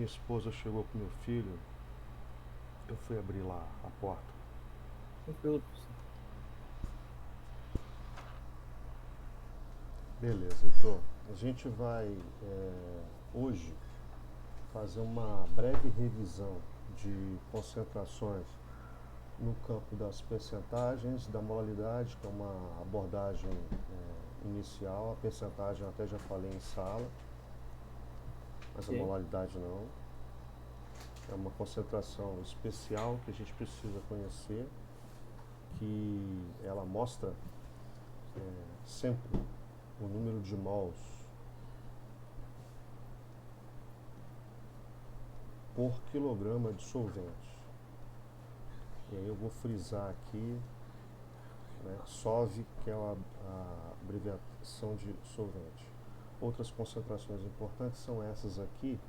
minha esposa chegou com meu filho, eu fui abrir lá a porta. Tranquilo, professor. Beleza, então, a gente vai hoje fazer uma breve revisão de concentrações no campo das percentagens, da molaridade, que é uma abordagem inicial. A percentagem eu até já falei em sala, mas a Ok. molaridade não. É uma concentração especial que a gente precisa conhecer, que ela mostra sempre o número de mols por quilograma de solvente. E aí eu vou frisar aqui, né, SOV, que é a abreviação de solvente. Outras concentrações importantes são essas aqui,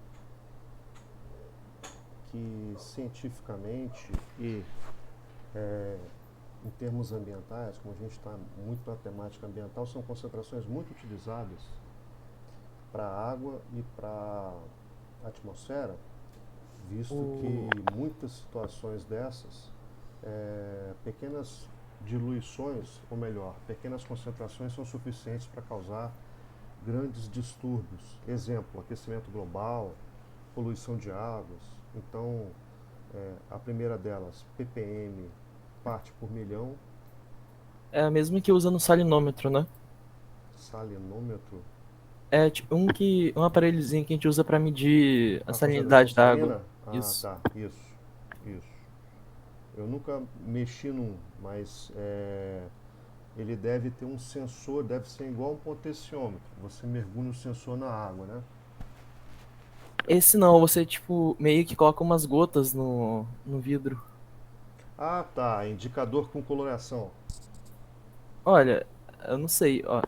que cientificamente e em termos ambientais, como a gente está muito na temática ambiental, são concentrações muito utilizadas para a água e para a atmosfera, visto O... que muitas situações dessas, pequenas diluições, ou melhor, pequenas concentrações são suficientes para causar grandes distúrbios. Exemplo, aquecimento global, poluição de águas. Então, a primeira delas, ppm, parte por milhão. É a mesma que usa no salinômetro, né? Salinômetro, É tipo um aparelhozinho que a gente usa pra medir a a concentração salinidade da água. salina? Ah, Isso. tá, isso. Eu nunca mexi num, mas ele deve ter um sensor, deve ser igual um potenciômetro. Você mergulha o sensor na água, né? Esse não, você tipo meio que coloca umas gotas no vidro. Ah, tá, indicador com coloração. Olha, eu não sei, ó.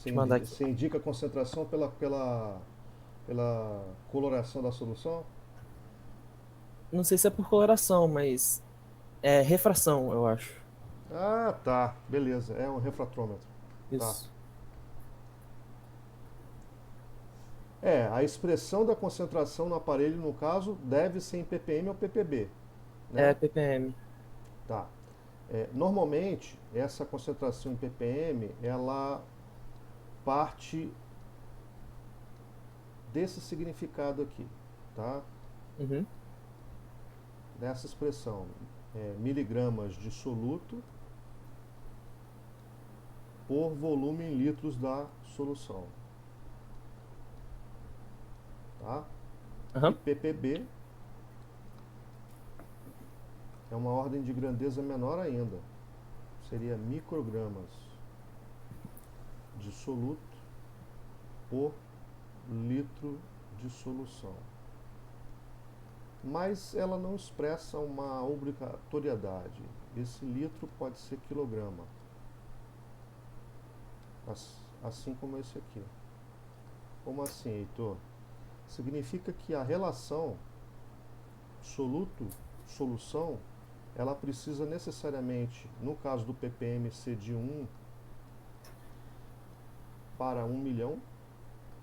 Te mandar aqui. Você indica a concentração pela coloração da solução? Não sei se é por coloração, mas é refração, eu acho. Ah, tá, beleza, é um refratômetro. Tá. Isso. A expressão da concentração no aparelho, no caso, deve ser em ppm ou ppb, É né? ppm. Tá. Normalmente, essa concentração em ppm, ela parte desse significado aqui, tá? Uhum. Dessa expressão, miligramas de soluto por volume em litros da solução, tá? E Aham. ppb é uma ordem de grandeza menor ainda, seria microgramas de soluto por litro de solução. Mas ela não expressa uma obrigatoriedade. Esse litro pode ser quilograma, assim como esse aqui. Como assim, Heitor? Significa que a relação soluto-solução, ela precisa necessariamente, no caso do ppm, ser de 1 para 1 milhão,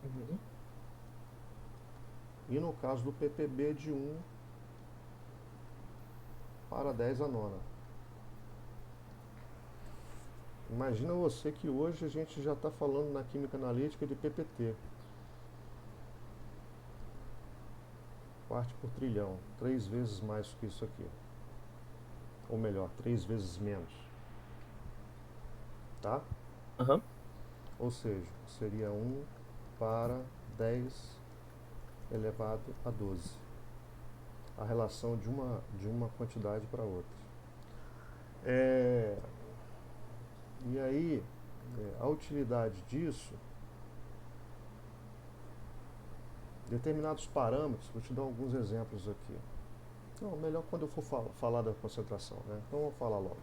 Uhum. e no caso do ppb, de 1 para 10 a nona. Imagina você que hoje a gente já está falando na química analítica de ppt, parte por trilhão, 3 vezes mais que isso aqui. Ou melhor, 3 vezes menos. Tá? Aham. Ou seja, seria 1 para 10 elevado a 12. A relação de uma quantidade para outra. É, e aí, a utilidade disso, determinados parâmetros, vou te dar alguns exemplos aqui. Não, melhor quando eu for falar da concentração, né? Então vou falar logo.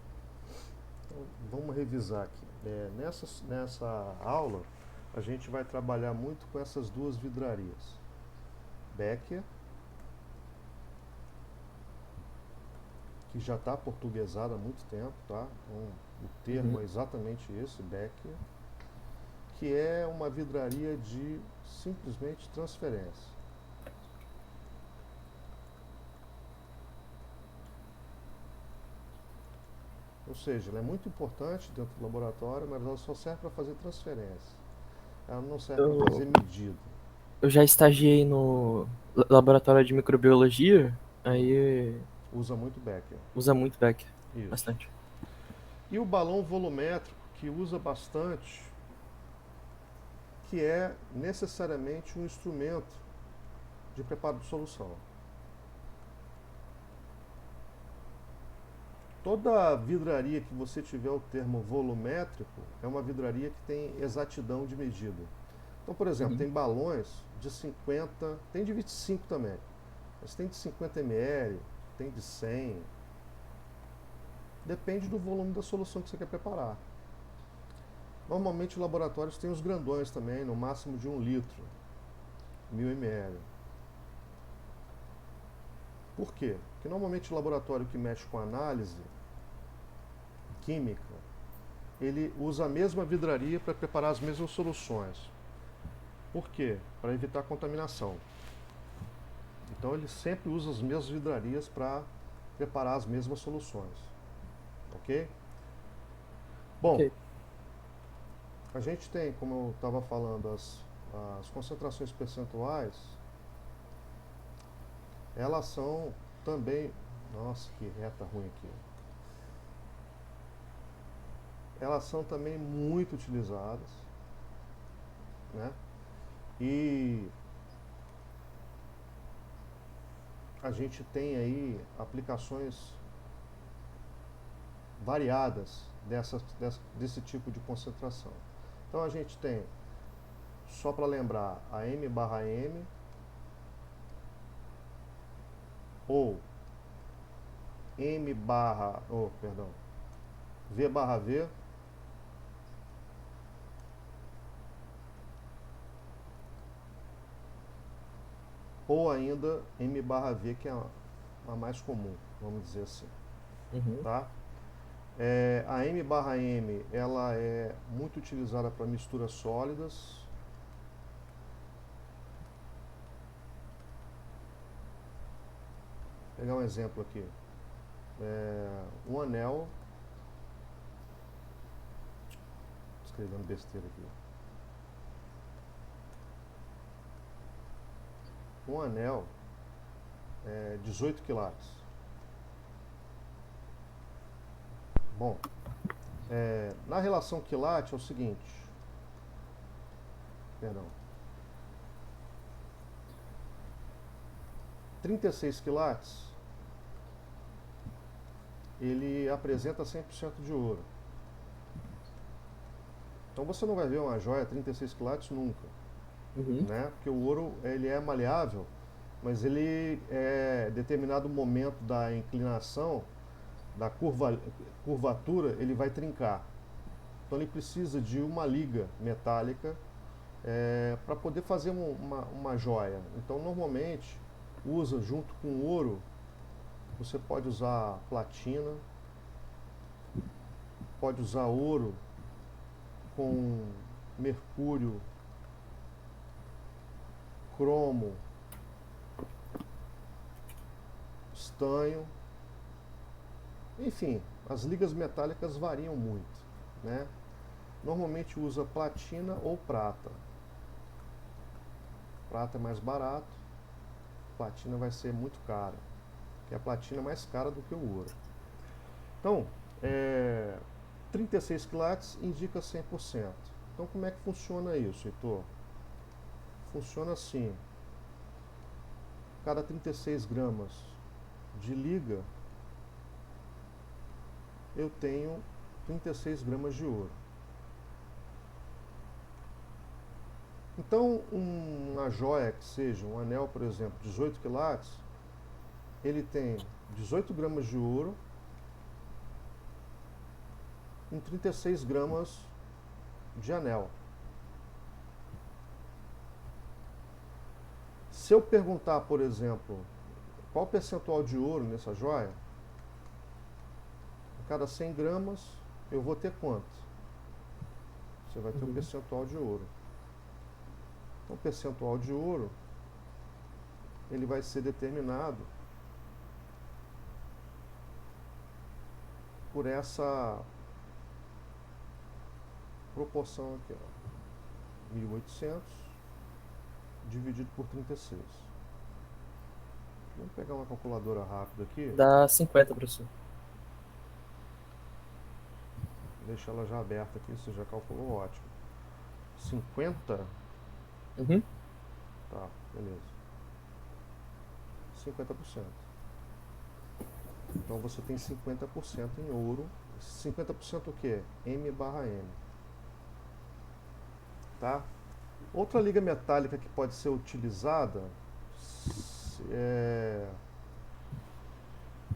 Então, vamos revisar aqui. Nessa aula, a gente vai trabalhar muito com essas duas vidrarias. Becker, que já está portuguesada há muito tempo, tá? Então, o termo Uhum. é exatamente esse, Becker, que é uma vidraria de simplesmente transferência. Ou seja, ela é muito importante dentro do laboratório, mas ela só serve para fazer transferência. Ela não serve para Eu, fazer medida. eu já estagiei no laboratório de microbiologia, aí Usa muito Becker. usa muito Becker, Isso. bastante. E o balão volumétrico, que usa bastante, que é necessariamente um instrumento de preparo de solução. Toda vidraria que você tiver o termo volumétrico é uma vidraria que tem exatidão de medida. Então, por exemplo, Uhum. tem balões de 50, tem de 25 também, mas tem de 50 ml, tem de 100, depende do volume da solução que você quer preparar. Normalmente os laboratórios têm os grandões também, no máximo de 1 litro, 1000 ml. Por quê? Porque normalmente o laboratório que mexe com análise química, ele usa a mesma vidraria para preparar as mesmas soluções. Por quê? Para evitar contaminação. Então ele sempre usa as mesmas vidrarias para preparar as mesmas soluções. Ok? Bom, Ok. a gente tem, como eu estava falando, as concentrações percentuais, elas são também. Nossa, que reta ruim aqui. Elas são também muito utilizadas, né? E a gente tem aí aplicações variadas desse tipo de concentração. Então a gente tem, só para lembrar, a M/M ou V/V, ou ainda M/V, que é a mais comum, vamos dizer assim, Uhum. tá? A M/M ela é muito utilizada para misturas sólidas. Vou pegar um exemplo aqui. Um anel, escrevendo besteira aqui. Um anel 18 quilates. Bom, na relação quilate é o seguinte, perdão, 36 quilates ele apresenta 100% de ouro. Então você não vai ver uma joia 36 quilates nunca, Uhum. né? Porque o ouro ele é maleável, mas ele determinado momento da inclinação, da curvatura, ele vai trincar. Então ele precisa de uma liga metálica para poder fazer uma joia. Então normalmente usa junto com ouro, você pode usar platina, pode usar ouro com mercúrio, cromo, estanho, enfim, as ligas metálicas variam muito, né? Normalmente usa platina ou prata. Prata é mais barato, platina vai ser muito cara, que a platina é mais cara do que o ouro. Então, 36 quilates indica 100%. Então, como é que funciona isso, Heitor? Funciona assim: cada 36 gramas de liga, eu tenho 36 gramas de ouro. Então, uma joia que seja um anel, por exemplo, 18 quilates, ele tem 18 gramas de ouro em 36 gramas de anel. Se eu perguntar, por exemplo, qual o percentual de ouro nessa joia, a cada 100 gramas eu vou ter quanto? Você vai ter o Uhum. percentual de ouro. Então, o percentual de ouro ele vai ser determinado por essa proporção aqui, ó. 1800 dividido por 36. Vamos pegar uma calculadora rápida aqui. Dá 50, professor. Deixa ela já aberta aqui, você já calculou, ótimo. 50? Uhum. Tá, beleza. 50%. Então você tem 50% em ouro. 50% o quê? M/M. Tá? Outra liga metálica que pode ser utilizada é...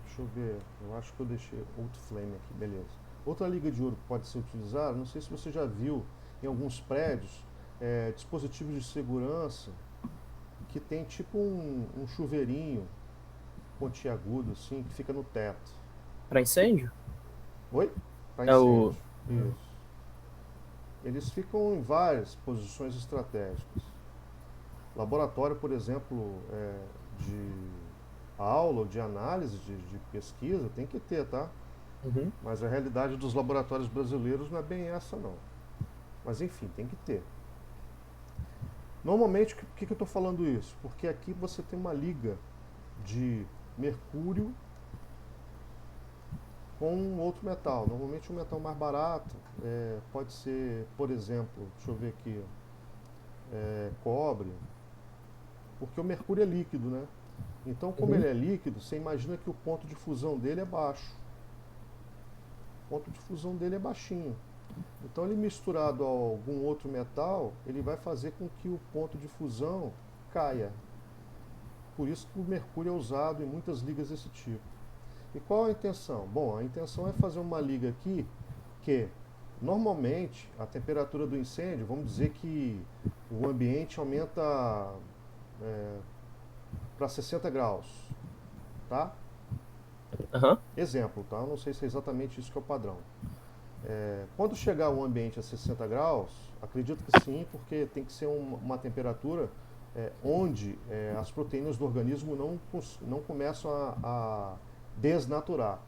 Deixa eu ver, eu acho que eu deixei outro flame aqui, beleza. Outra liga de ouro que pode ser utilizada, não sei se você já viu em alguns prédios, dispositivos de segurança que tem tipo um chuveirinho pontiagudo assim, que fica no teto. Para incêndio? Oi? Para É o. incêndio. Isso. Eles ficam em várias posições estratégicas. Laboratório, por exemplo, de aula ou de análise, de pesquisa, tem que ter, tá? Uhum. Mas a realidade dos laboratórios brasileiros não é bem essa, não. Mas enfim, tem que ter. Normalmente, por que eu estou falando isso? Porque aqui você tem uma liga de mercúrio com outro metal. Normalmente um metal mais barato pode ser, por exemplo, deixa eu ver aqui, cobre, porque o mercúrio é líquido, né? Então, como Uhum. ele é líquido, você imagina que o ponto de fusão dele é baixo. O ponto de fusão dele é baixinho. Então, ele misturado a algum outro metal, ele vai fazer com que o ponto de fusão caia. Por isso que o mercúrio é usado em muitas ligas desse tipo. E qual a intenção? Bom, a intenção é fazer uma liga aqui que, normalmente, a temperatura do incêndio, vamos dizer que o ambiente aumenta para 60 graus, tá? Aham. Exemplo, tá? Eu não sei se é exatamente isso que é o padrão. Quando chegar o ambiente a 60 graus, acredito que sim, porque tem que ser uma temperatura onde as proteínas do organismo não começam a desnaturar.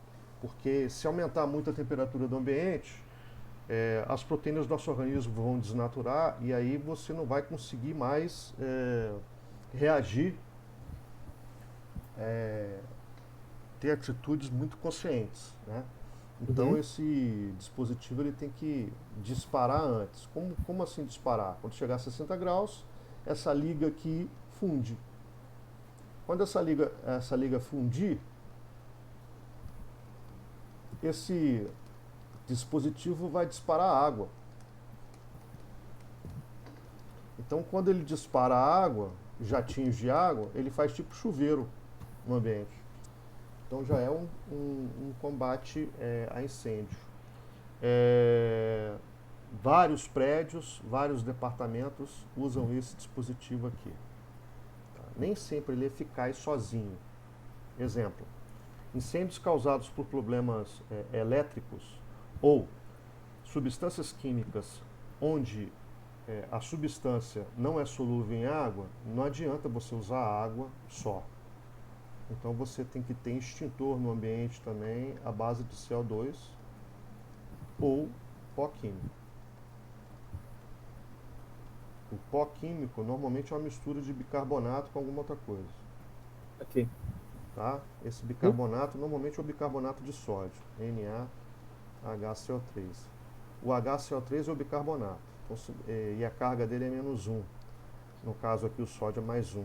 Porque se aumentar muito a temperatura do ambiente, as proteínas do nosso organismo vão desnaturar e aí você não vai conseguir mais reagir, ter atitudes muito conscientes, né? Então Uhum. esse dispositivo ele tem que disparar antes. Como assim disparar? Quando chegar a 60 graus, essa liga aqui funde. Quando essa liga fundir, esse dispositivo vai disparar água. Então quando ele dispara água, jatinhos de água, ele faz tipo chuveiro no ambiente. Então já é um combate a incêndio. É, vários prédios, vários departamentos usam esse dispositivo aqui. Tá? Nem sempre ele é eficaz sozinho. Exemplo, incêndios causados por problemas elétricos ou substâncias químicas onde a substância não é solúvel em água, não adianta você usar água só. Então você tem que ter extintor no ambiente também à base de CO2 ou pó químico. O pó químico normalmente é uma mistura de bicarbonato com alguma outra coisa. Ok. Tá? Esse Uhum. bicarbonato normalmente é o bicarbonato de sódio, NaHCO3. O HCO3 é o bicarbonato, então, e a carga dele é -1. No caso aqui o sódio é +1.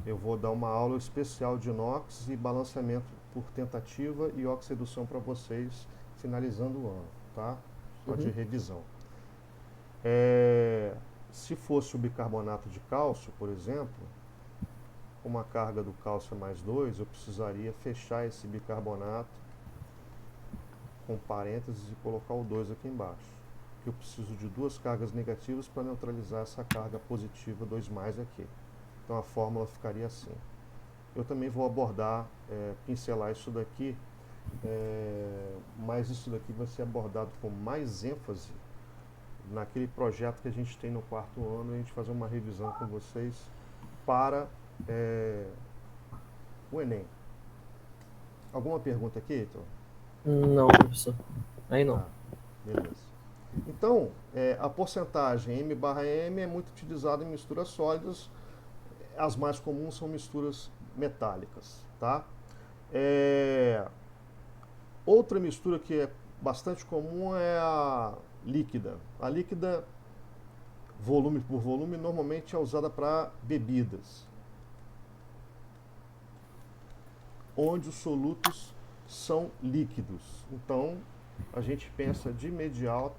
Eu vou dar uma aula especial de inox e balanceamento por tentativa e oxidação para vocês, finalizando o ano, tá? Só de Uhum. revisão. Se fosse o bicarbonato de cálcio, por exemplo, como a carga do cálcio é +2, eu precisaria fechar esse bicarbonato com parênteses e colocar o 2 aqui embaixo. Que eu preciso de duas cargas negativas para neutralizar essa carga positiva 2 mais aqui. Então a fórmula ficaria assim. Eu também vou abordar, pincelar isso daqui, mas isso daqui vai ser abordado com mais ênfase naquele projeto que a gente tem no quarto ano, a gente fazer uma revisão com vocês para o Enem. Alguma pergunta aqui, Heitor? Não, professor. Aí não. Tá, beleza. Então, a porcentagem M/M é muito utilizada em misturas sólidas. As mais comuns são misturas metálicas, tá? É, outra mistura que é bastante comum é a líquida. A líquida, volume por volume, normalmente é usada para bebidas, onde os solutos são líquidos. Então, a gente pensa de imediato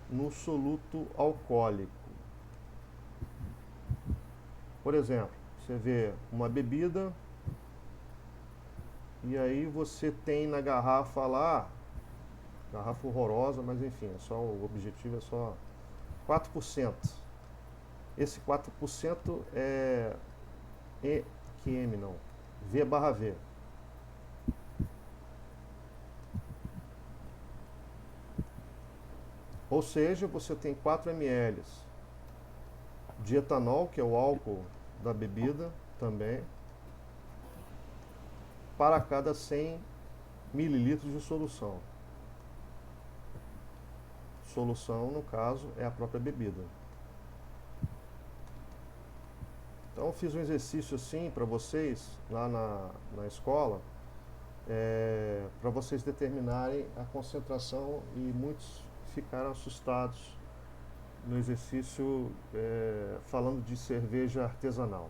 no soluto alcoólico. Por exemplo, você vê uma bebida e aí você tem na garrafa lá, garrafa horrorosa, mas enfim, o objetivo é só 4%. Esse 4% é EQM, não, V/V. Ou seja, você tem 4 ml de etanol, que é o álcool da bebida também, para cada 100 mililitros de solução. Solução, no caso, é a própria bebida. Então, eu fiz um exercício assim para vocês lá na escola, para vocês determinarem a concentração, e muitos ficaram assustados no exercício falando de cerveja artesanal.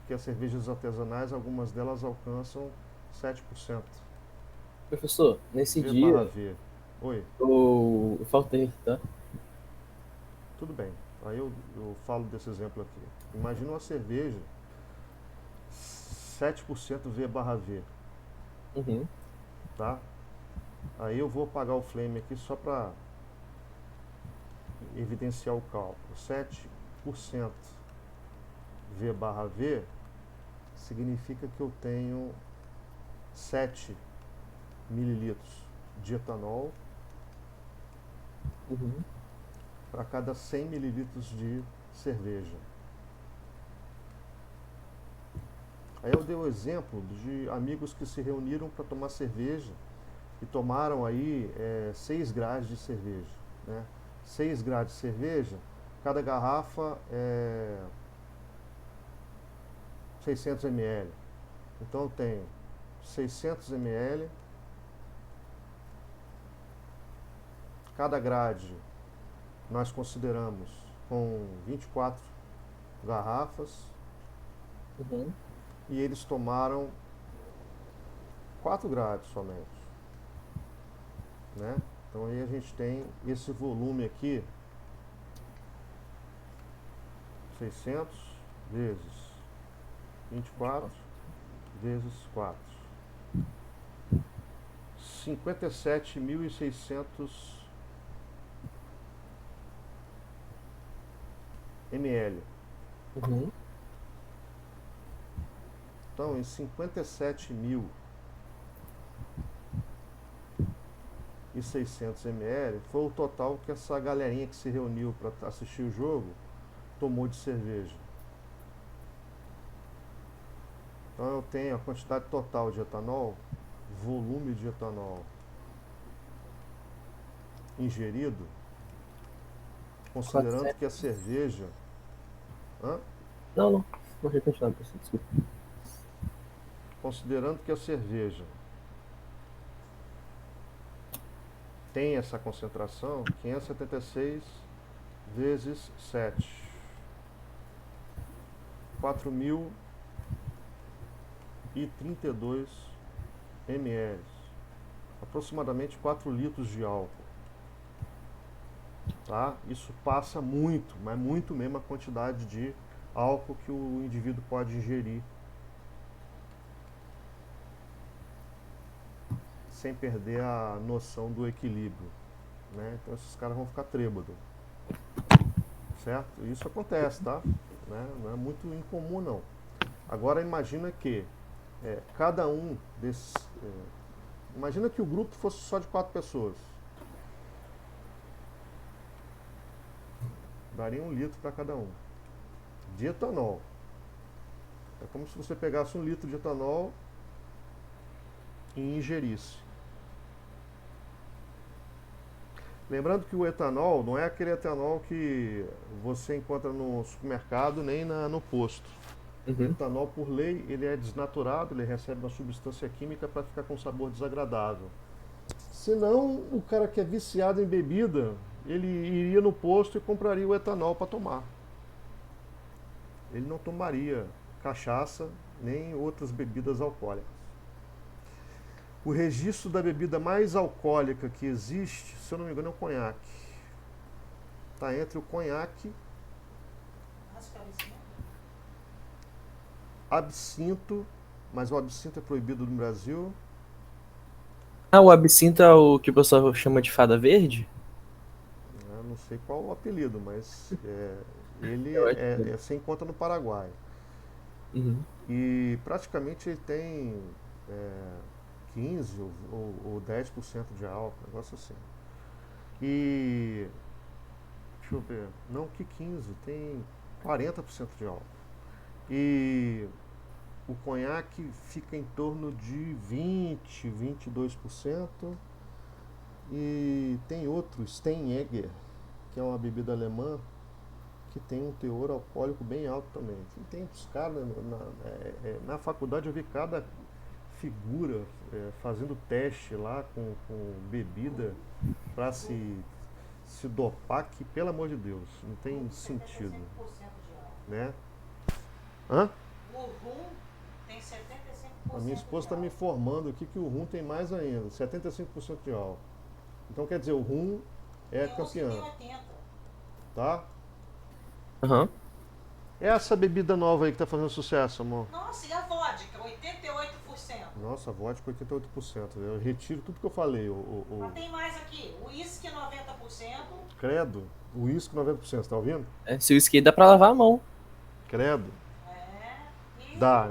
Que as cervejas artesanais, algumas delas alcançam 7% Professor, nesse V barra dia V. Oi, eu faltei, tá? tudo bem. Aí eu falo desse exemplo aqui. Imagina uma cerveja 7% V barra V, Uhum. tá? Aí eu vou apagar o flame aqui só para evidenciar o cálculo. 7% V barra V significa que eu tenho 7 mililitros de etanol Uhum. para cada 100 mililitros de cerveja. Aí eu dei o exemplo de amigos que se reuniram para tomar cerveja e tomaram aí 6 grades de cerveja, né? 6 grades de cerveja, cada garrafa é 600 ml. Então eu tenho 600 ml, cada grade nós consideramos com 24 garrafas, Uhum. e eles tomaram 4 grades somente, né? Então aí a gente tem esse volume aqui, 600 vezes 24 vezes 4, 57.600 ml. Uhum. Então, em 57.600 ml foi o total que essa galerinha que se reuniu para assistir o jogo tomou de cerveja. Então eu tenho a quantidade total de etanol, volume de etanol ingerido, considerando 400. que a cerveja, hã? Não, não. Não ia continuar, professor. Desculpa. Considerando que a cerveja tem essa concentração, 576 vezes 7, 4.032 ml, aproximadamente 4 litros de álcool, tá? Isso passa muito, mas muito mesmo, a quantidade de álcool que o indivíduo pode ingerir sem perder a noção do equilíbrio, né? Então esses caras vão ficar trêbado, certo? Isso acontece, tá? Né? Não é muito incomum não. Agora imagina que cada um desses, imagina que o grupo fosse só de 4 pessoas, daria 1 litro para cada um de etanol. É como se você pegasse 1 litro de etanol e ingerisse. Lembrando que o etanol não é aquele etanol que você encontra no supermercado nem no posto. O Uhum. etanol, por lei, ele é desnaturado, ele recebe uma substância química para ficar com um sabor desagradável. Senão, o cara que é viciado em bebida, ele iria no posto e compraria o etanol para tomar. Ele não tomaria cachaça nem outras bebidas alcoólicas. O registro da bebida mais alcoólica que existe, se eu não me engano, é o conhaque. Está entre o conhaque, absinto, mas o absinto é proibido no Brasil. Ah, o absinto é o que o pessoal chama de fada verde? Eu não sei qual o apelido, mas ele Eu acho que você encontra no Paraguai. Uhum. E praticamente ele tem é, 15 ou 10% de álcool, um negócio assim. E deixa eu ver, não que 15, tem 40% de álcool. E o conhaque fica em torno de 20, 22%. E tem outro, Steinegger, que é uma bebida alemã, que tem um teor alcoólico bem alto também. E tem os caras, na faculdade eu vi cada figura fazendo teste lá com bebida para se dopar, que pelo amor de Deus, não tem sentido, né? Hã? O rum tem 75% A minha esposa está me informando aqui que o rum tem mais ainda, 75% de álcool. Então quer dizer, o rum é tem uns que tem campeão, 80%. tá? Aham. Essa bebida nova aí que tá fazendo sucesso, amor. Nossa, e a vodka? 88%. Nossa, vodka 88%. Eu retiro tudo que eu falei. Mas tem mais aqui. Uísque 90%. Credo, o uísque 90%, tá ouvindo? Se o skate dá pra lavar a mão. Credo. É. E Dá.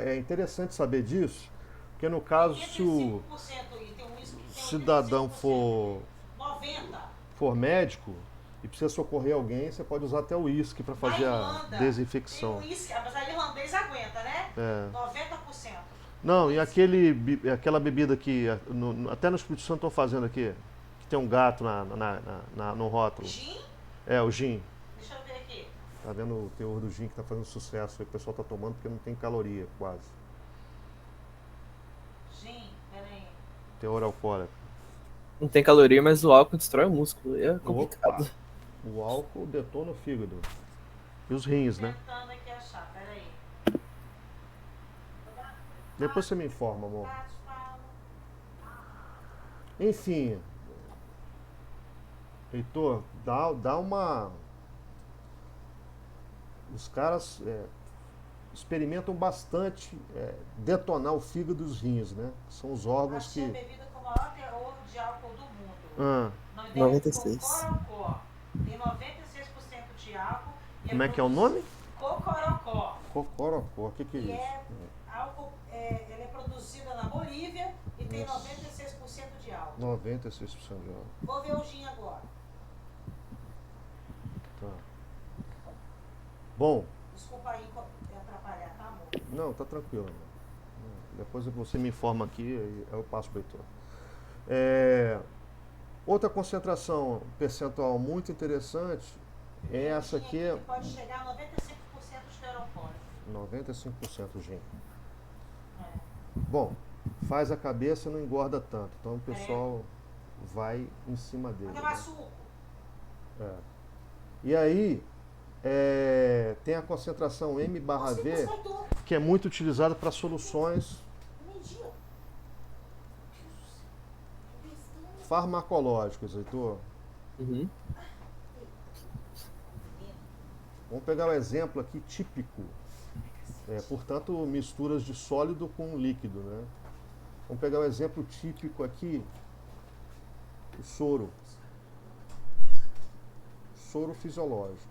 É interessante saber disso, porque no caso, se o 85% e tem um uísque que tem cidadão 85%. 90%. for médico e precisa socorrer alguém, você pode usar até o uísque para fazer Na a Irlanda, desinfecção. tem uísque, mas a irlandês aguenta, né? É. 90%. Não, e aquela bebida que até no Espírito Santo estão fazendo aqui, que tem um gato no rótulo. Gin? É, o gin. Deixa eu ver aqui. Tá vendo o teor do gin que tá fazendo sucesso aí, que o pessoal tá tomando porque não tem caloria, quase. Gin, peraí. Teor alcoólico. Não tem caloria, mas o álcool destrói o músculo. É Opa! complicado. O álcool detona o fígado. E os rins, né? Tentando aqui achar, peraí. Depois você me informa, amor. Fala. Enfim, Heitor, dá uma. Os caras experimentam bastante detonar o fígado e os rins, né? São os órgãos Achei a que. bebida com o maior teor de álcool do mundo. Ah, O nome dela é 96. Cocorocó. Tem 96% de álcool. E como é que é o nome? Cocorocó. Cocorocó, o que é E isso? álcool, ela é produzida na Bolívia e tem Nossa. 96% de álcool. 96% de álcool. Vou ver o gin agora. Tá. Bom, Desculpa aí atrapalhar, tá, amor? não, tá tranquilo, amor. Depois você me informa aqui e eu passo pro Heitor. Outra concentração percentual muito interessante é essa Gin aqui, que pode chegar a 95% de teor alcoólico. 95% gin. É. Bom, faz a cabeça e não engorda tanto, então o pessoal vai em cima dele. Até Né? suco. É. E aí, tem a concentração M/V, que é muito utilizada para soluções farmacológicas, Heitor. Uhum. Vamos pegar o exemplo aqui típico. Portanto, misturas de sólido com líquido, né? Vamos pegar o exemplo típico aqui, o soro. Soro fisiológico.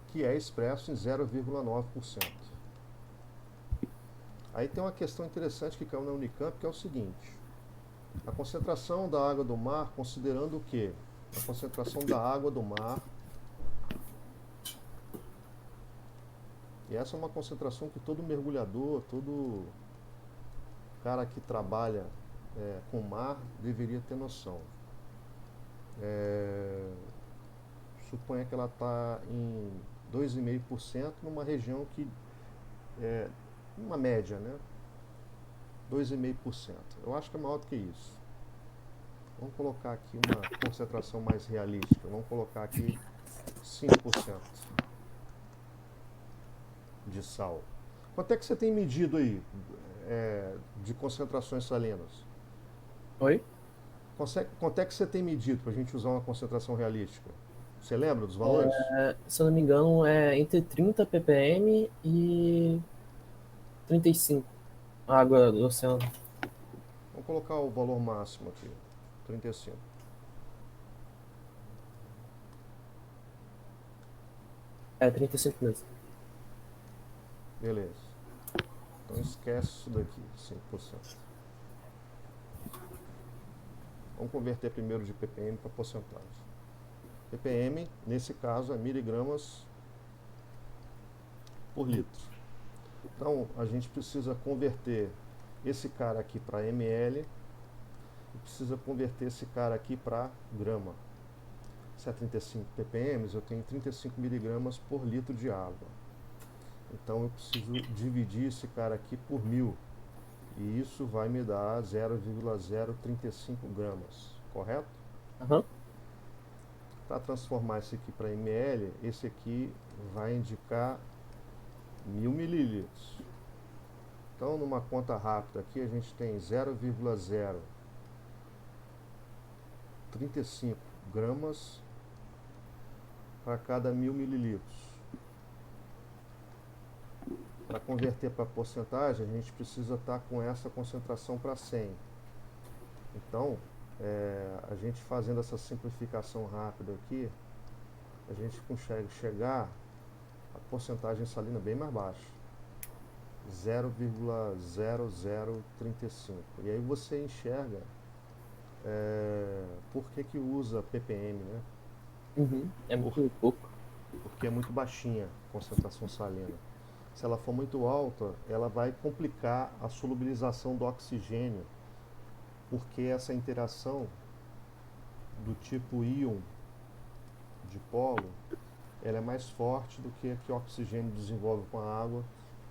Que é expresso em 0,9%. Aí tem uma questão interessante que caiu na Unicamp, que é o seguinte. A concentração da água do mar, considerando o quê? A concentração da água do mar E essa é uma concentração que todo mergulhador, todo cara que trabalha com mar deveria ter noção. Suponha que ela está em 2,5% numa região que é uma média, né? 2,5%. Eu acho que é maior do que isso. Vamos colocar aqui uma concentração mais realística. Vamos colocar aqui 5% de sal. Quanto é que você tem medido aí de concentrações salinas? Oi? Quanto é que você tem medido para a gente usar uma concentração realística? Você lembra dos valores? Se eu não me engano, é entre 30 ppm e 35 água do oceano. Vamos colocar o valor máximo aqui, 35. É 35 mesmo. Beleza. Então esquece isso daqui, 5%. Vamos converter primeiro de ppm para porcentagem. ppm, nesse caso, é miligramas por litro. Então, a gente precisa converter esse cara aqui para ml e precisa converter esse cara aqui para grama. Se é 35 ppm, eu tenho 35 miligramas por litro de água. Então, eu preciso dividir esse cara aqui por 1000. E isso vai me dar 0,035 gramas, correto? Aham. Para transformar esse aqui para ml, esse aqui vai indicar 1000 mililitros. Então, numa conta rápida aqui, a gente tem 0,035 gramas para cada 1000 mililitros. Para converter para porcentagem, a gente precisa estar com essa concentração para 100. Então, a gente fazendo essa simplificação rápida aqui, a gente consegue chegar a porcentagem salina bem mais baixa, 0,0035. E aí você enxerga por que usa ppm, né? Uhum. É muito pouco. Porque é muito baixinha a concentração salina. Se ela for muito alta, ela vai complicar a solubilização do oxigênio, porque essa interação do tipo íon dipolo, ela é mais forte do que a que o oxigênio desenvolve com a água,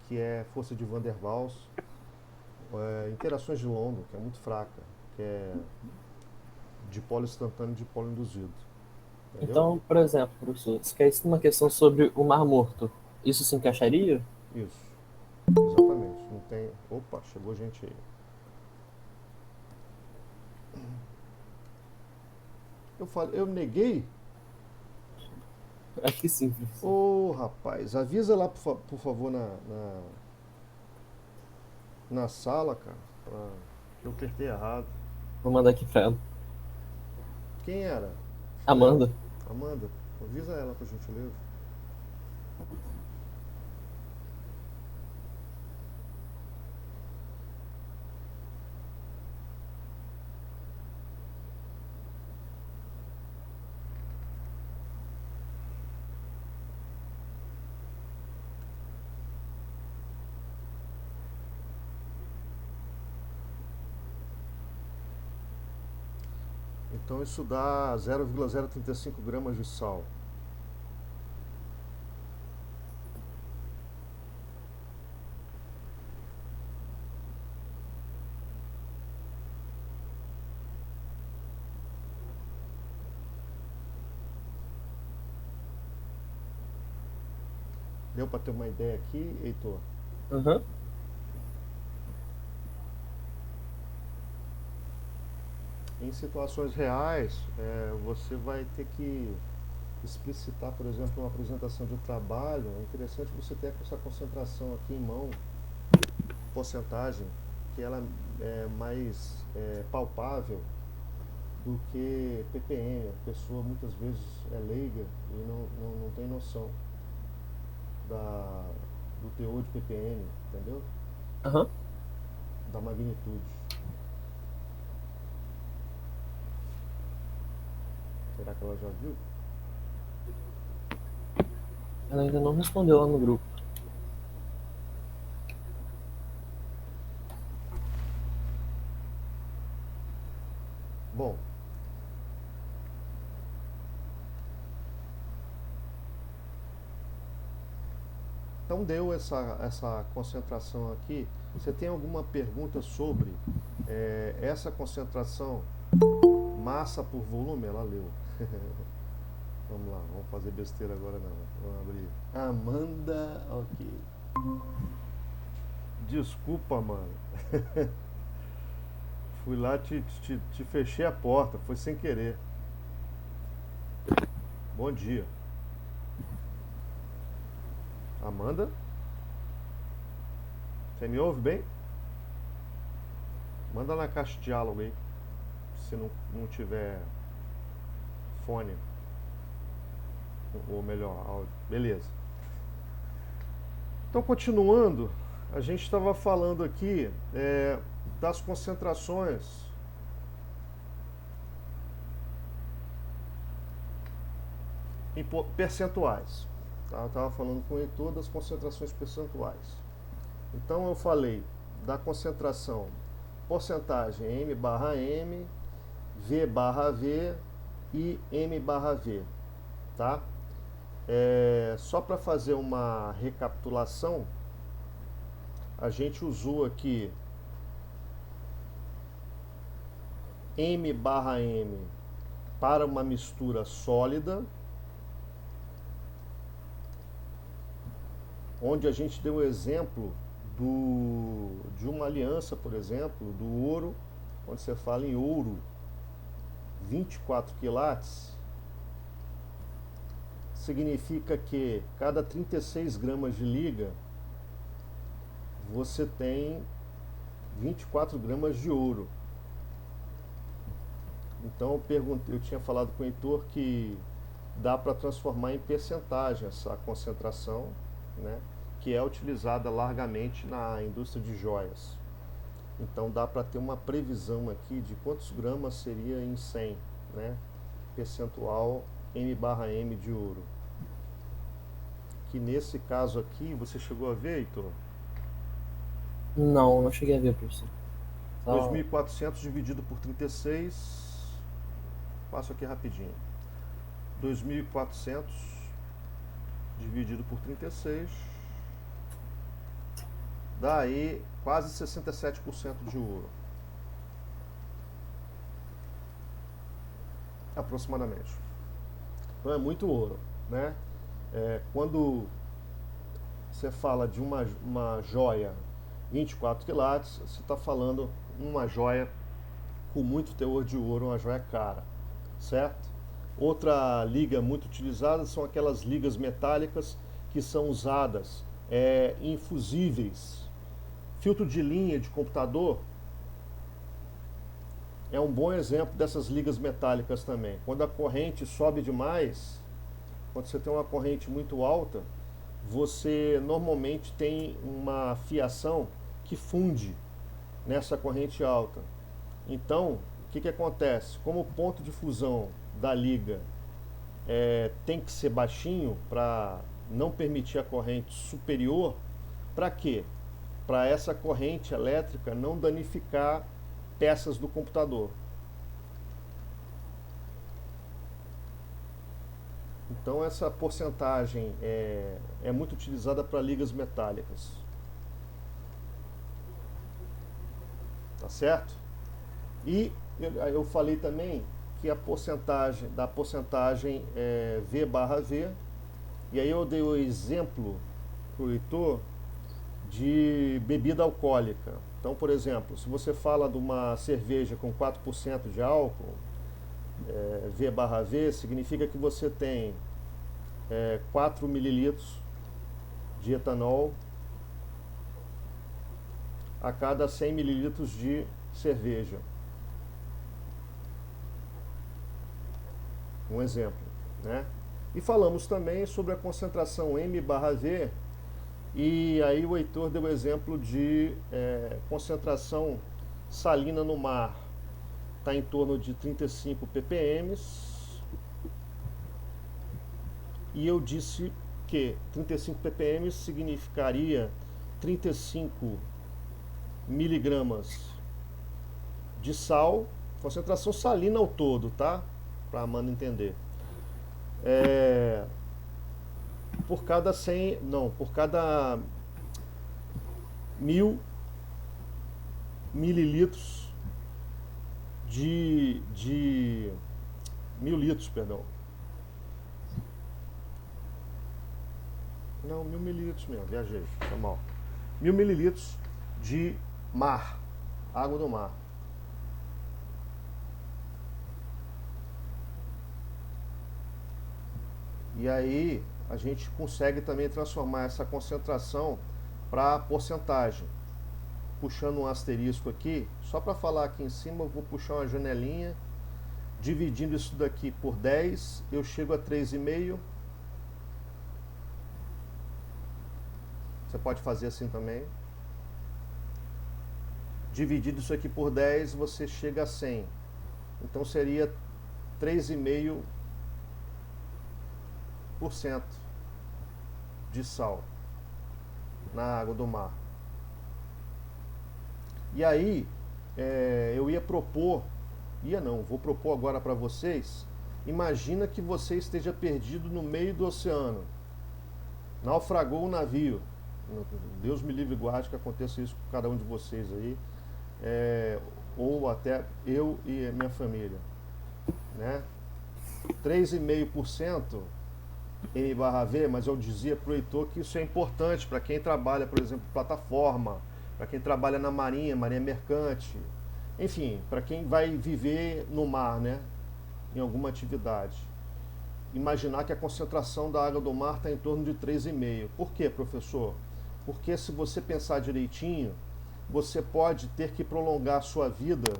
que é força de Van der Waals, interações de London, que é muito fraca, que é dipolo instantâneo e dipolo induzido. Entendeu? Então, por exemplo, professor, você quer isso numa questão sobre o Mar Morto. Isso se encaixaria? Isso, exatamente. Não tem. Opa, chegou gente aí. Eu neguei? Acho que sim, professor. Ô, rapaz, avisa lá, por favor, na sala, cara, que eu apertei errado. Vou mandar aqui pra ela. Quem era? Foi Amanda. ela? Amanda, avisa ela, por gentileza. Então isso dá 0,035 gramas de sal. Deu para ter uma ideia aqui, Heitor? Aham. Em situações reais, você vai ter que explicitar, por exemplo, uma apresentação de trabalho. É interessante você ter essa concentração aqui em mão, porcentagem, que ela é mais palpável do que ppm. A pessoa muitas vezes é leiga e não tem noção do teor de ppm, entendeu? Aham. Da magnitude. Será que ela já viu? Ela ainda não respondeu lá no grupo. Então deu essa concentração aqui. Você tem alguma pergunta sobre essa concentração, massa por volume? Ela leu. Vamos lá, vamos fazer besteira agora não. Vamos abrir. Amanda, ok. Desculpa, mano. Fui lá, te fechei a porta, foi sem querer. Bom dia. Amanda? Você me ouve bem? Manda na caixa de diálogo aí, se não tiver fone, ou melhor, áudio. Beleza. Então, continuando, a gente estava falando aqui das concentrações em percentuais. Tá? Eu estava falando com ele todas as concentrações percentuais. Então, eu falei da concentração porcentagem M/M, V/V e M/V, tá? Só para fazer uma recapitulação, a gente usou aqui M/M para uma mistura sólida, onde a gente deu o exemplo de uma aliança, por exemplo, do ouro, onde você fala em ouro 24 quilates, significa que cada 36 gramas de liga você tem 24 gramas de ouro. Então eu tinha falado com o Heitor que dá para transformar em percentagem essa concentração, né, que é utilizada largamente na indústria de joias. Então dá para ter uma previsão aqui de quantos gramas seria em 100, né, percentual M/M de ouro. Que nesse caso aqui, você chegou a ver, Heitor? Não cheguei a ver, professor. 2.400 dividido por 36, passo aqui rapidinho. 2.400 dividido por 36, dá aí quase 67% de ouro. Aproximadamente. Então é muito ouro, né? Quando você fala de uma joia 24 quilates, você está falando uma joia com muito teor de ouro, uma joia cara, certo? Outra liga muito utilizada são aquelas ligas metálicas que são usadas em fusíveis. Filtro de linha de computador é um bom exemplo dessas ligas metálicas também. Quando a corrente sobe demais, quando você tem uma corrente muito alta, você normalmente tem uma fiação que funde nessa corrente alta. Então, o que acontece? Como o ponto de fusão da liga tem que ser baixinho para não permitir a corrente superior, para quê? Para essa corrente elétrica não danificar peças do computador. Então essa porcentagem é muito utilizada para ligas metálicas. Tá certo? E eu falei também que a porcentagem V/V, e aí eu dei o exemplo para o Heitor de bebida alcoólica. Então, por exemplo, se você fala de uma cerveja com 4% de álcool, V/V significa que você tem 4 mililitros de etanol a cada 100 mililitros de cerveja. Um exemplo, né? E falamos também sobre a concentração M/V, e aí o Heitor deu o exemplo de concentração salina no mar. Está em torno de 35 ppm. E eu disse que 35 ppm significaria 35 miligramas de sal, concentração salina ao todo, tá? Para a Amanda entender. por cada 100, não, por cada 1000 mililitros de 1000 litros, perdão. Não, 1000 mililitros mesmo, viajei, foi mal. 1000 mililitros de mar, água do mar. E aí a gente consegue também transformar essa concentração para porcentagem. Puxando um asterisco aqui, só para falar aqui em cima, eu vou puxar uma janelinha, dividindo isso daqui por 10, eu chego a 3,5. Você pode fazer assim também. Dividido isso aqui por 10, você chega a 100. Então seria 3,5% de sal na água do mar. E aí, eu ia propor, vou propor agora para vocês. Imagina que você esteja perdido no meio do oceano, naufragou um navio. Deus me livre e guarde que aconteça isso com cada um de vocês aí, ou até eu e a minha família, né? 3,5% M/V, mas eu dizia para o Heitor que isso é importante para quem trabalha, por exemplo, plataforma, para quem trabalha na marinha mercante, enfim, para quem vai viver no mar, né, em alguma atividade. Imaginar que a concentração da água do mar está em torno de 3,5. Por quê, professor? Porque se você pensar direitinho, você pode ter que prolongar a sua vida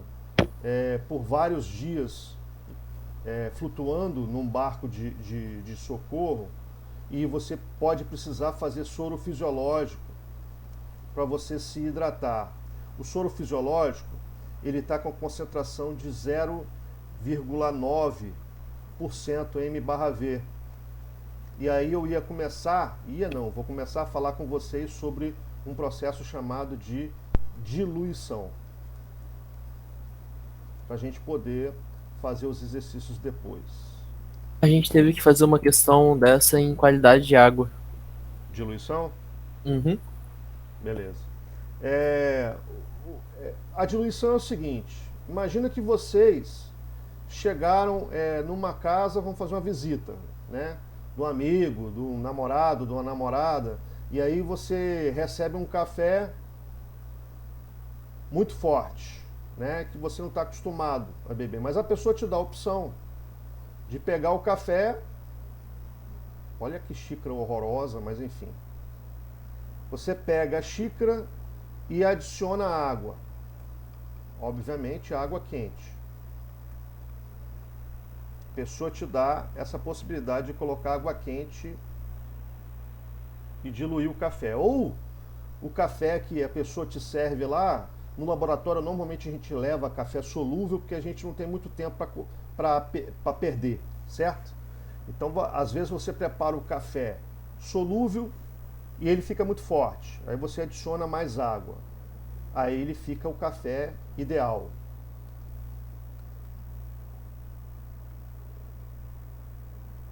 por vários dias flutuando num barco de socorro, e você pode precisar fazer soro fisiológico para você se hidratar. O soro fisiológico, ele está com concentração de 0,9% M/V. E aí eu vou começar a falar com vocês sobre um processo chamado de diluição, para a gente poder fazer os exercícios depois. A gente teve que fazer uma questão dessa em qualidade de água. Diluição? Uhum. Beleza. A diluição é o seguinte: imagina que vocês chegaram numa casa, vão fazer uma visita, né? Do amigo, do namorado, de uma namorada, e aí você recebe um café muito forte, né? Que você não está acostumado a beber, mas a pessoa te dá a opção de pegar o café. Olha que xícara horrorosa, mas enfim. Você pega a xícara e adiciona água. Obviamente, água quente. A pessoa te dá essa possibilidade de colocar água quente e diluir o café. Ou o café que a pessoa te serve lá, no laboratório normalmente a gente leva café solúvel, porque a gente não tem muito tempo para perder, certo? Então, às vezes você prepara o café solúvel e ele fica muito forte. Aí você adiciona mais água. Aí ele fica o café ideal.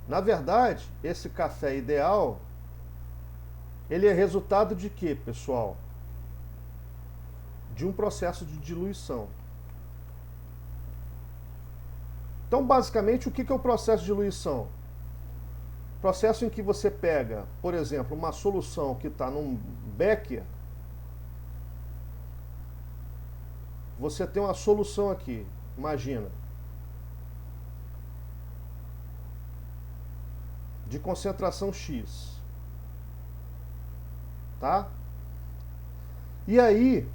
Na verdade, esse café ideal, ele é resultado de quê, pessoal? De um processo de diluição. Então, basicamente, o que é o processo de diluição? Processo em que você pega, por exemplo, uma solução que está num becker. Você tem uma solução aqui, imagina, de concentração X. Tá? E aí,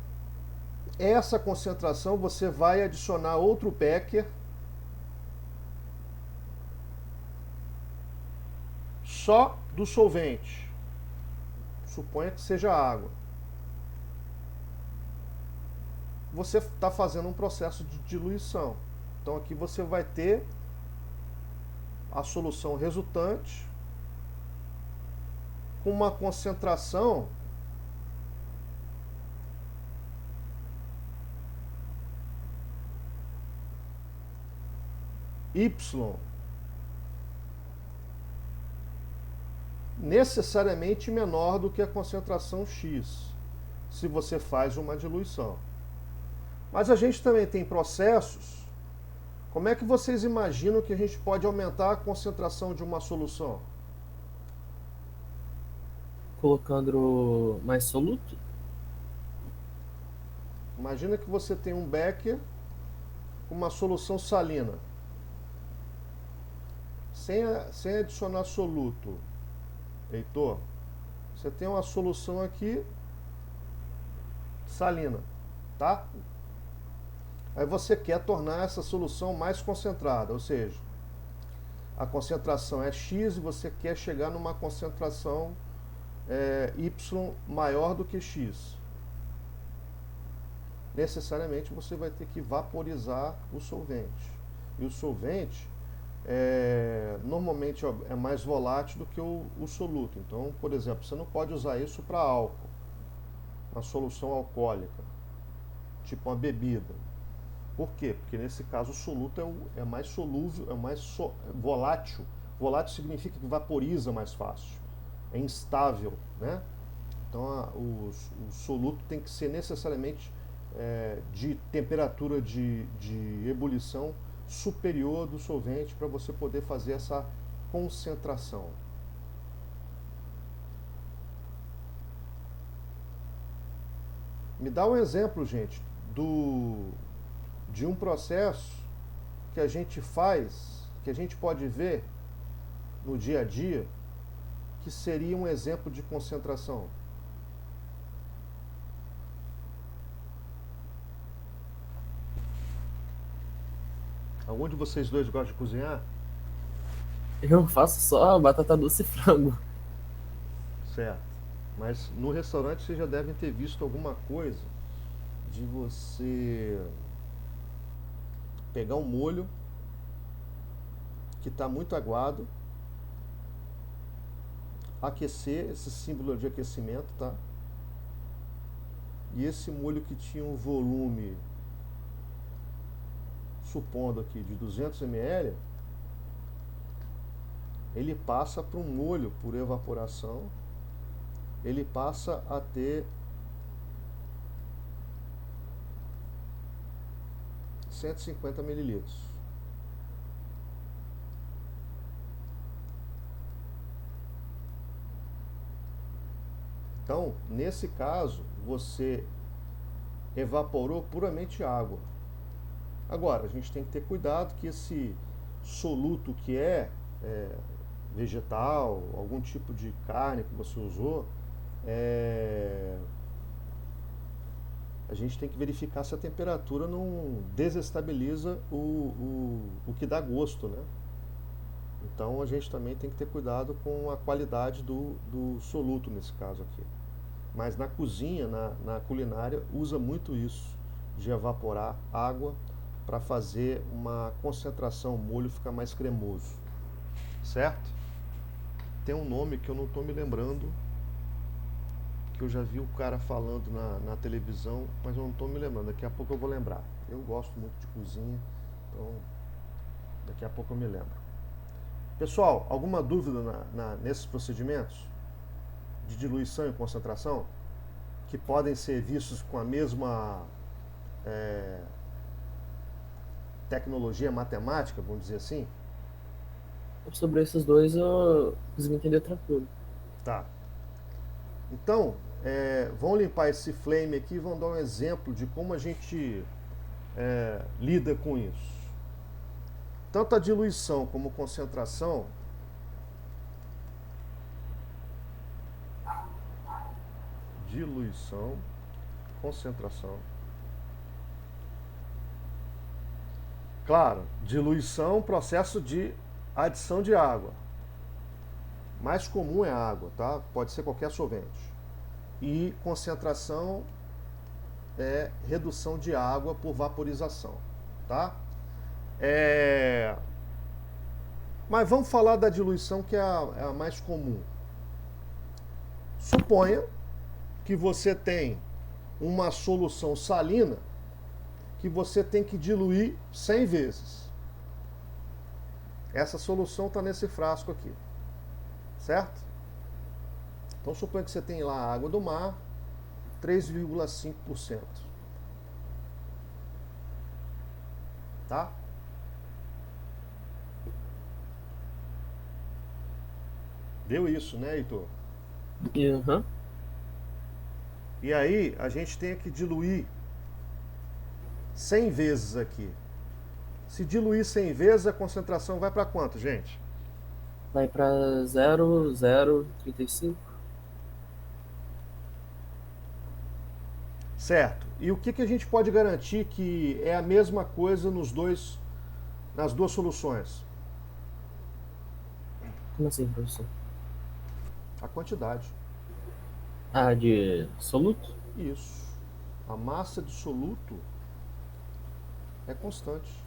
essa concentração você vai adicionar outro becker só do solvente. Suponha que seja água. Você está fazendo um processo de diluição. Então aqui você vai ter a solução resultante com uma concentração Y necessariamente menor do que a concentração X, se você faz uma diluição. Mas a gente também tem processos. Como é que vocês imaginam que a gente pode aumentar a concentração de uma solução? Colocando mais soluto? Imagina que você tem um becker com uma solução salina, sem adicionar soluto. Heitor, você tem uma solução aqui salina, tá? Aí você quer tornar essa solução mais concentrada, ou seja, a concentração é X e você quer chegar numa concentração Y maior do que X. Necessariamente você vai ter que vaporizar o solvente. E o solvente normalmente é mais volátil do que o soluto. Então, por exemplo, você não pode usar isso para álcool, uma solução alcoólica, tipo uma bebida. Por quê? Porque nesse caso o soluto é mais solúvel, é mais volátil. Volátil significa que vaporiza mais fácil, é instável, né? Então o soluto tem que ser necessariamente de temperatura de ebulição superior do solvente para você poder fazer essa concentração. Me dá um exemplo, gente, de um processo que a gente faz, que a gente pode ver no dia a dia, que seria um exemplo de concentração. Algum de vocês dois gosta de cozinhar? Eu faço só batata doce e frango. Certo. Mas no restaurante vocês já devem ter visto alguma coisa de você pegar um molho que está muito aguado, aquecer, esse símbolo de aquecimento, tá? E esse molho que tinha um volume, supondo aqui, de 200 ml, ele passa para um molho por evaporação, ele passa a ter 150 mililitros. Então, nesse caso, você evaporou puramente água. Agora, a gente tem que ter cuidado que esse soluto que é vegetal, algum tipo de carne que você usou, a gente tem que verificar se a temperatura não desestabiliza o que dá gosto, né? Então a gente também tem que ter cuidado com a qualidade do soluto nesse caso aqui. Mas na cozinha, na culinária, usa muito isso, de evaporar água para fazer uma concentração, o molho ficar mais cremoso. Certo? Tem um nome que eu não estou me lembrando, que eu já vi o cara falando na televisão, mas eu não estou me lembrando. Daqui a pouco eu vou lembrar. Eu gosto muito de cozinha, então daqui a pouco eu me lembro. Pessoal, alguma dúvida nesses procedimentos de diluição e concentração que podem ser vistos com a mesma tecnologia matemática, vamos dizer assim? Sobre esses dois eu consegui entender tranquilo. Tá. Então, vamos limpar esse flame aqui e vamos dar um exemplo de como a gente lida com isso. Tanto a diluição como concentração concentração. Claro, diluição, processo de adição de água. Mais comum é a água, tá? Pode ser qualquer solvente. E concentração é redução de água por vaporização, tá? Mas vamos falar da diluição, que é a mais comum. Suponha que você tem uma solução salina que você tem que diluir 100 vezes. Essa solução está nesse frasco aqui, certo? Então suponha que você tem lá a água do mar, 3,5%. Tá? Deu isso, né, Heitor? Aham. E aí a gente tem que diluir 100 vezes aqui. Se diluir 100 vezes, a concentração vai para quanto, gente? Vai para 0,035. Certo. E o que a gente pode garantir que é a mesma coisa nas duas soluções? Como assim, professor? A quantidade. Ah, de soluto? Isso. A massa de soluto é constante.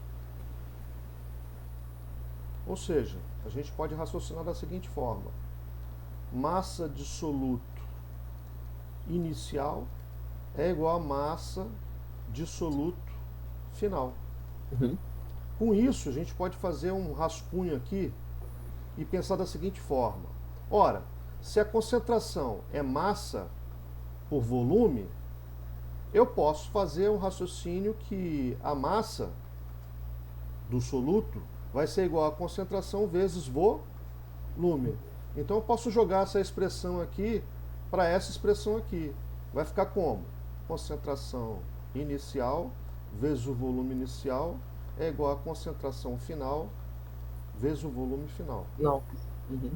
Ou seja, a gente pode raciocinar da seguinte forma: massa de soluto inicial é igual a massa de soluto final. Uhum. Com isso, a gente pode fazer um rascunho aqui e pensar da seguinte forma: ora, se a concentração é massa por volume, eu posso fazer um raciocínio que a massa do soluto vai ser igual a concentração vezes volume. Então eu posso jogar essa expressão aqui para essa expressão aqui. Vai ficar como? Concentração inicial vezes o volume inicial é igual a concentração final vezes o volume final. Não. Uhum.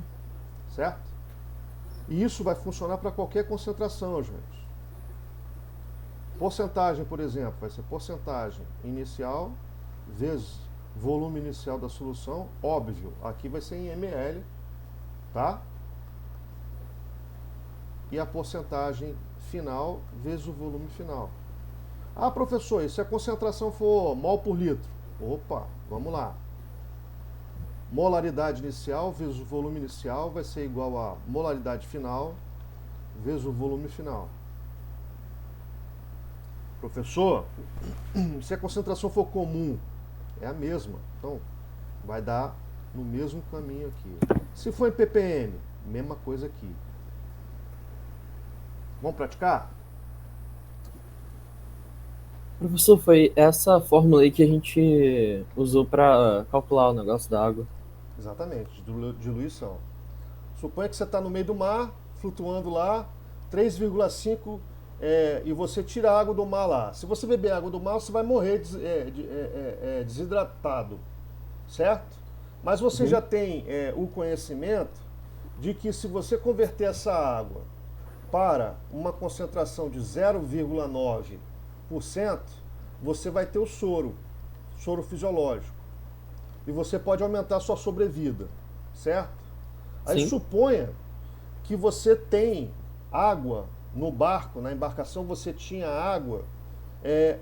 Certo? E isso vai funcionar para qualquer concentração, gente. Porcentagem, por exemplo, vai ser porcentagem inicial vezes volume inicial da solução. Óbvio, aqui vai ser em ml, tá? E a porcentagem final vezes o volume final. Ah, professor, e se a concentração for mol por litro? Opa, vamos lá. Molaridade inicial vezes o volume inicial vai ser igual a molaridade final vezes o volume final. Professor, se a concentração for comum, é a mesma. Então, vai dar no mesmo caminho aqui. Se for em ppm, mesma coisa aqui. Vamos praticar? Professor, foi essa fórmula aí que a gente usou para calcular o negócio da água. Exatamente, diluição. Suponha que você está no meio do mar, flutuando lá, 3,5 e você tira a água do mar lá. Se você beber água do mar, você vai morrer desidratado, certo? Mas você já tem o conhecimento de que se você converter essa água para uma concentração de 0,9%, você vai ter o soro fisiológico. E você pode aumentar a sua sobrevida, certo? Aí Sim. suponha que você tem água no barco, na embarcação você tinha água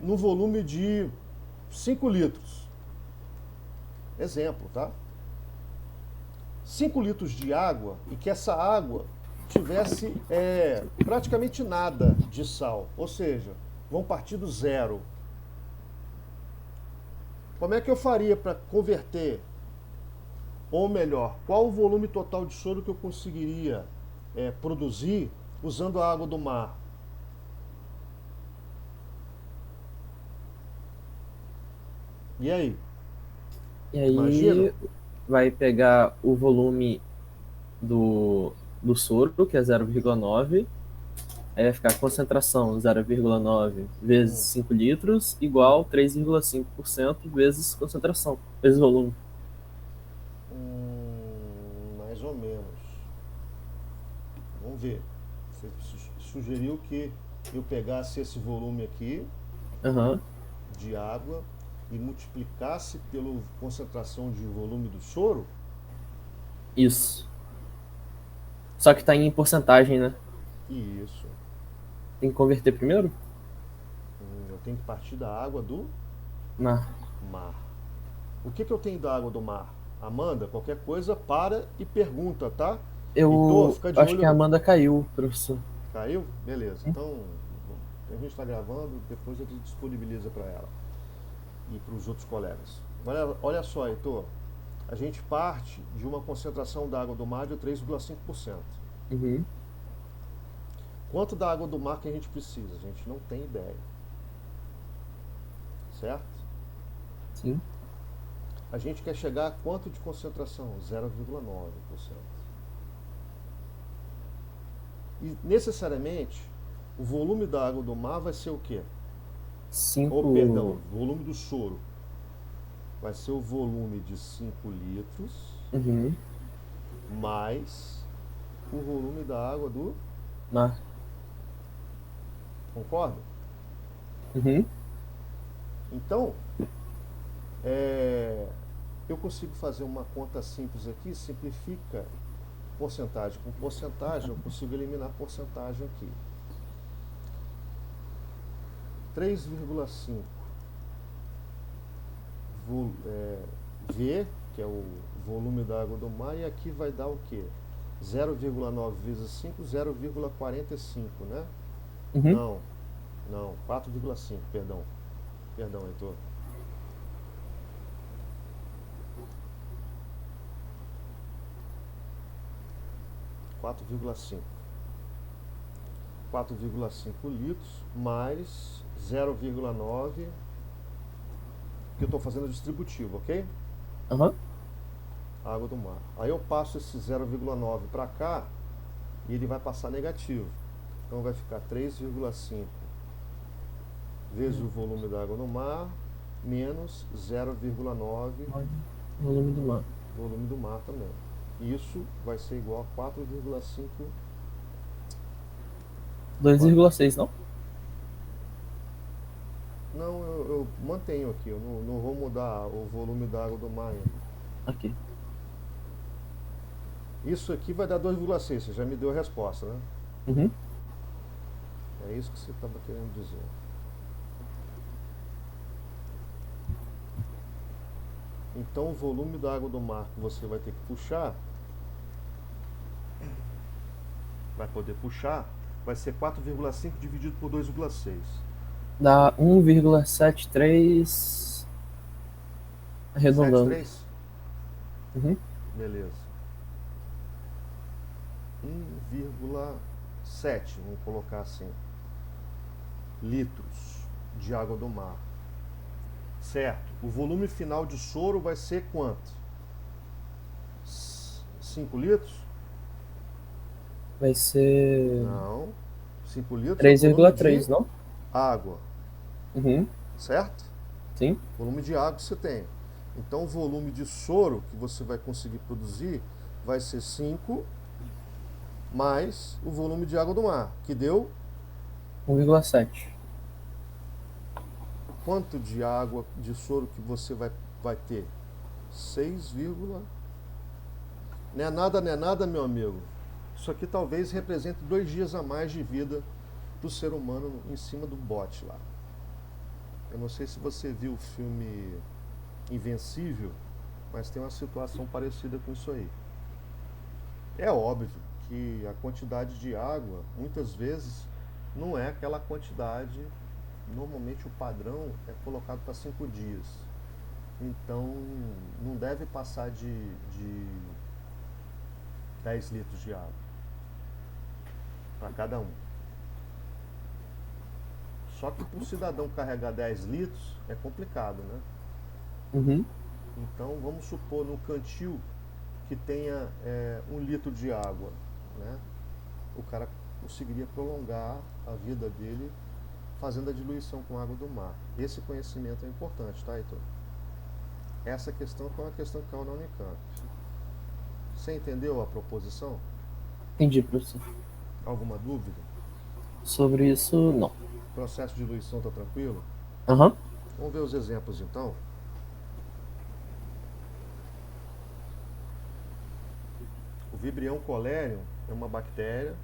no volume de 5 litros. Exemplo, tá? 5 litros de água e que essa água tivesse praticamente nada de sal. Ou seja, vão partir do zero. Como é que eu faria para converter? Ou melhor, qual o volume total de soro que eu conseguiria produzir usando a água do mar? E aí? E aí Imagina? vai pegar o volume do soro, que é 0,9. Aí vai ficar a concentração 0,9 vezes 5 litros, igual 3,5% vezes concentração, vezes volume. Mais ou menos. Vamos ver. Você sugeriu que eu pegasse esse volume aqui Aham. de água e multiplicasse pela concentração de volume do soro? Isso. Só que tá em porcentagem, né? Isso. Tem que converter primeiro? Eu tenho que partir da água do Não. mar. O que eu tenho da água do mar? Amanda, qualquer coisa, para e pergunta, tá? Heitor, Eu fica de acho que a olho. Amanda caiu, professor. Caiu? Beleza. Então, a gente está gravando, depois a gente disponibiliza para ela e para os outros colegas. Olha só, Heitor. A gente parte de uma concentração da água do mar de 3,5%. Uhum. Quanto da água do mar que a gente precisa? A gente não tem ideia. Certo? Sim. A gente quer chegar a quanto de concentração? 0,9%. E necessariamente o volume da água do mar vai ser o quê? 5. Perdão, volume do soro. Vai ser o volume de 5 litros Uhum. mais o volume da água do... Mar. Concorda? Uhum. Então, eu consigo fazer uma conta simples aqui, simplifica porcentagem com porcentagem, eu consigo eliminar porcentagem aqui. 3,5 V, que é o volume da água do mar, e aqui vai dar o quê? 0,9 vezes 5, 0,45, né? Uhum. Não, 4,5, perdão, Heitor. Quatro vírgula cinco litros mais 0,9, que eu estou fazendo distributivo, ok? Aham. Água do mar. Aí eu passo esse 0,9 para cá e ele vai passar negativo. Então vai ficar 3,5 vezes o volume da água no mar menos 0,9 Volume do mar. volume do mar também. Isso vai ser igual a 4,5. 2,6, não? Não, eu mantenho aqui, eu não vou mudar o volume da água do mar ainda. Aqui. Isso aqui vai dar 2,6, você já me deu a resposta, né? Uhum. É isso que você estava querendo dizer. Então o volume da água do mar que você vai ter que puxar, vai poder puxar, vai ser 4,5 dividido por 2,6. Dá 1,73. Arredondando. 7,3? Uhum. Beleza. 1,7, vamos colocar assim, litros de água do mar. Certo. O volume final de soro vai ser quanto? 5 litros? Vai ser Não. 5 litros é o volume 3,3, de não? água. Uhum. Certo? Sim. Volume de água que você tem. Então o volume de soro que você vai conseguir produzir vai ser 5 mais o volume de água do mar, que deu 1,7. quanto de água, de soro que você vai ter? 6, não é nada, meu amigo. Isso aqui talvez represente 2 dias a mais de vida para o ser humano em cima do bote lá. Eu não sei se você viu o filme Invencível, mas tem uma situação parecida com isso aí. É óbvio que a quantidade de água, muitas vezes, não é aquela quantidade. Normalmente o padrão é colocado para 5 dias. Então, não deve passar de 10 litros de água para cada um. Só que para o cidadão carregar 10 litros é complicado, né? Uhum. Então, vamos supor no cantil que tenha 1 litro de água, né? O cara conseguiria prolongar a vida dele fazendo a diluição com água do mar. Esse conhecimento é importante, tá, Heitor? Essa questão foi uma questão que caiu na Unicamp. Você entendeu a proposição? Entendi, professor. Alguma dúvida? Sobre isso, não. O processo de diluição está tranquilo? Aham. Vamos ver os exemplos então. O Vibrio cholerium é uma bactéria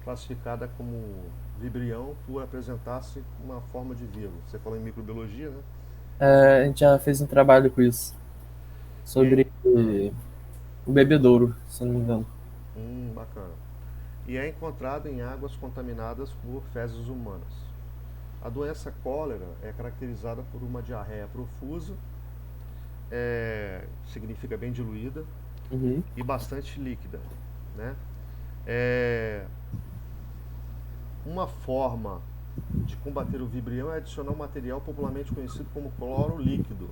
classificada como Vibrio por apresentar-se uma forma de vírus. Você falou em microbiologia, né? A gente já fez um trabalho com isso. Sobre o bebedouro, se eu não me engano. Bacana. E é encontrado em águas contaminadas por fezes humanas. A doença cólera é caracterizada por uma diarreia profusa, significa bem diluída, Uhum. e bastante líquida, né? uma forma de combater o vibrião é adicionar um material popularmente conhecido como cloro líquido,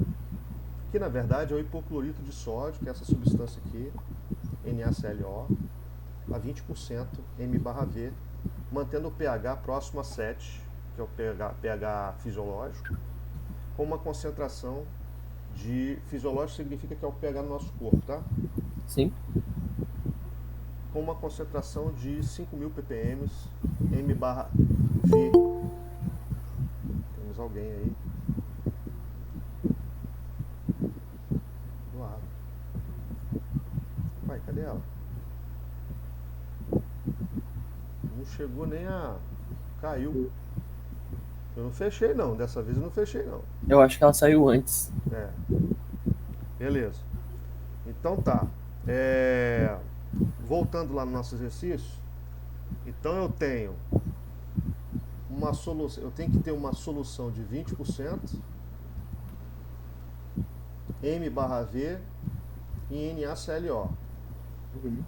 que na verdade é o hipoclorito de sódio, que é essa substância aqui, NaClO, a 20% M/V, mantendo o pH próximo a 7, que é o pH fisiológico, com uma concentração de... Fisiológico significa que é o pH no nosso corpo, tá? Sim. Com uma concentração de 5.000 ppm M/V. Temos alguém aí do lado. Vai, cadê ela? Não chegou nem a... Caiu. Eu não fechei não, dessa vez eu não fechei não. Eu acho que ela saiu antes. É. Beleza. Então tá. Voltando lá no nosso exercício. Então eu tenho uma solução. Eu tenho que ter uma solução de 20% M/V em NaClO. Uhum.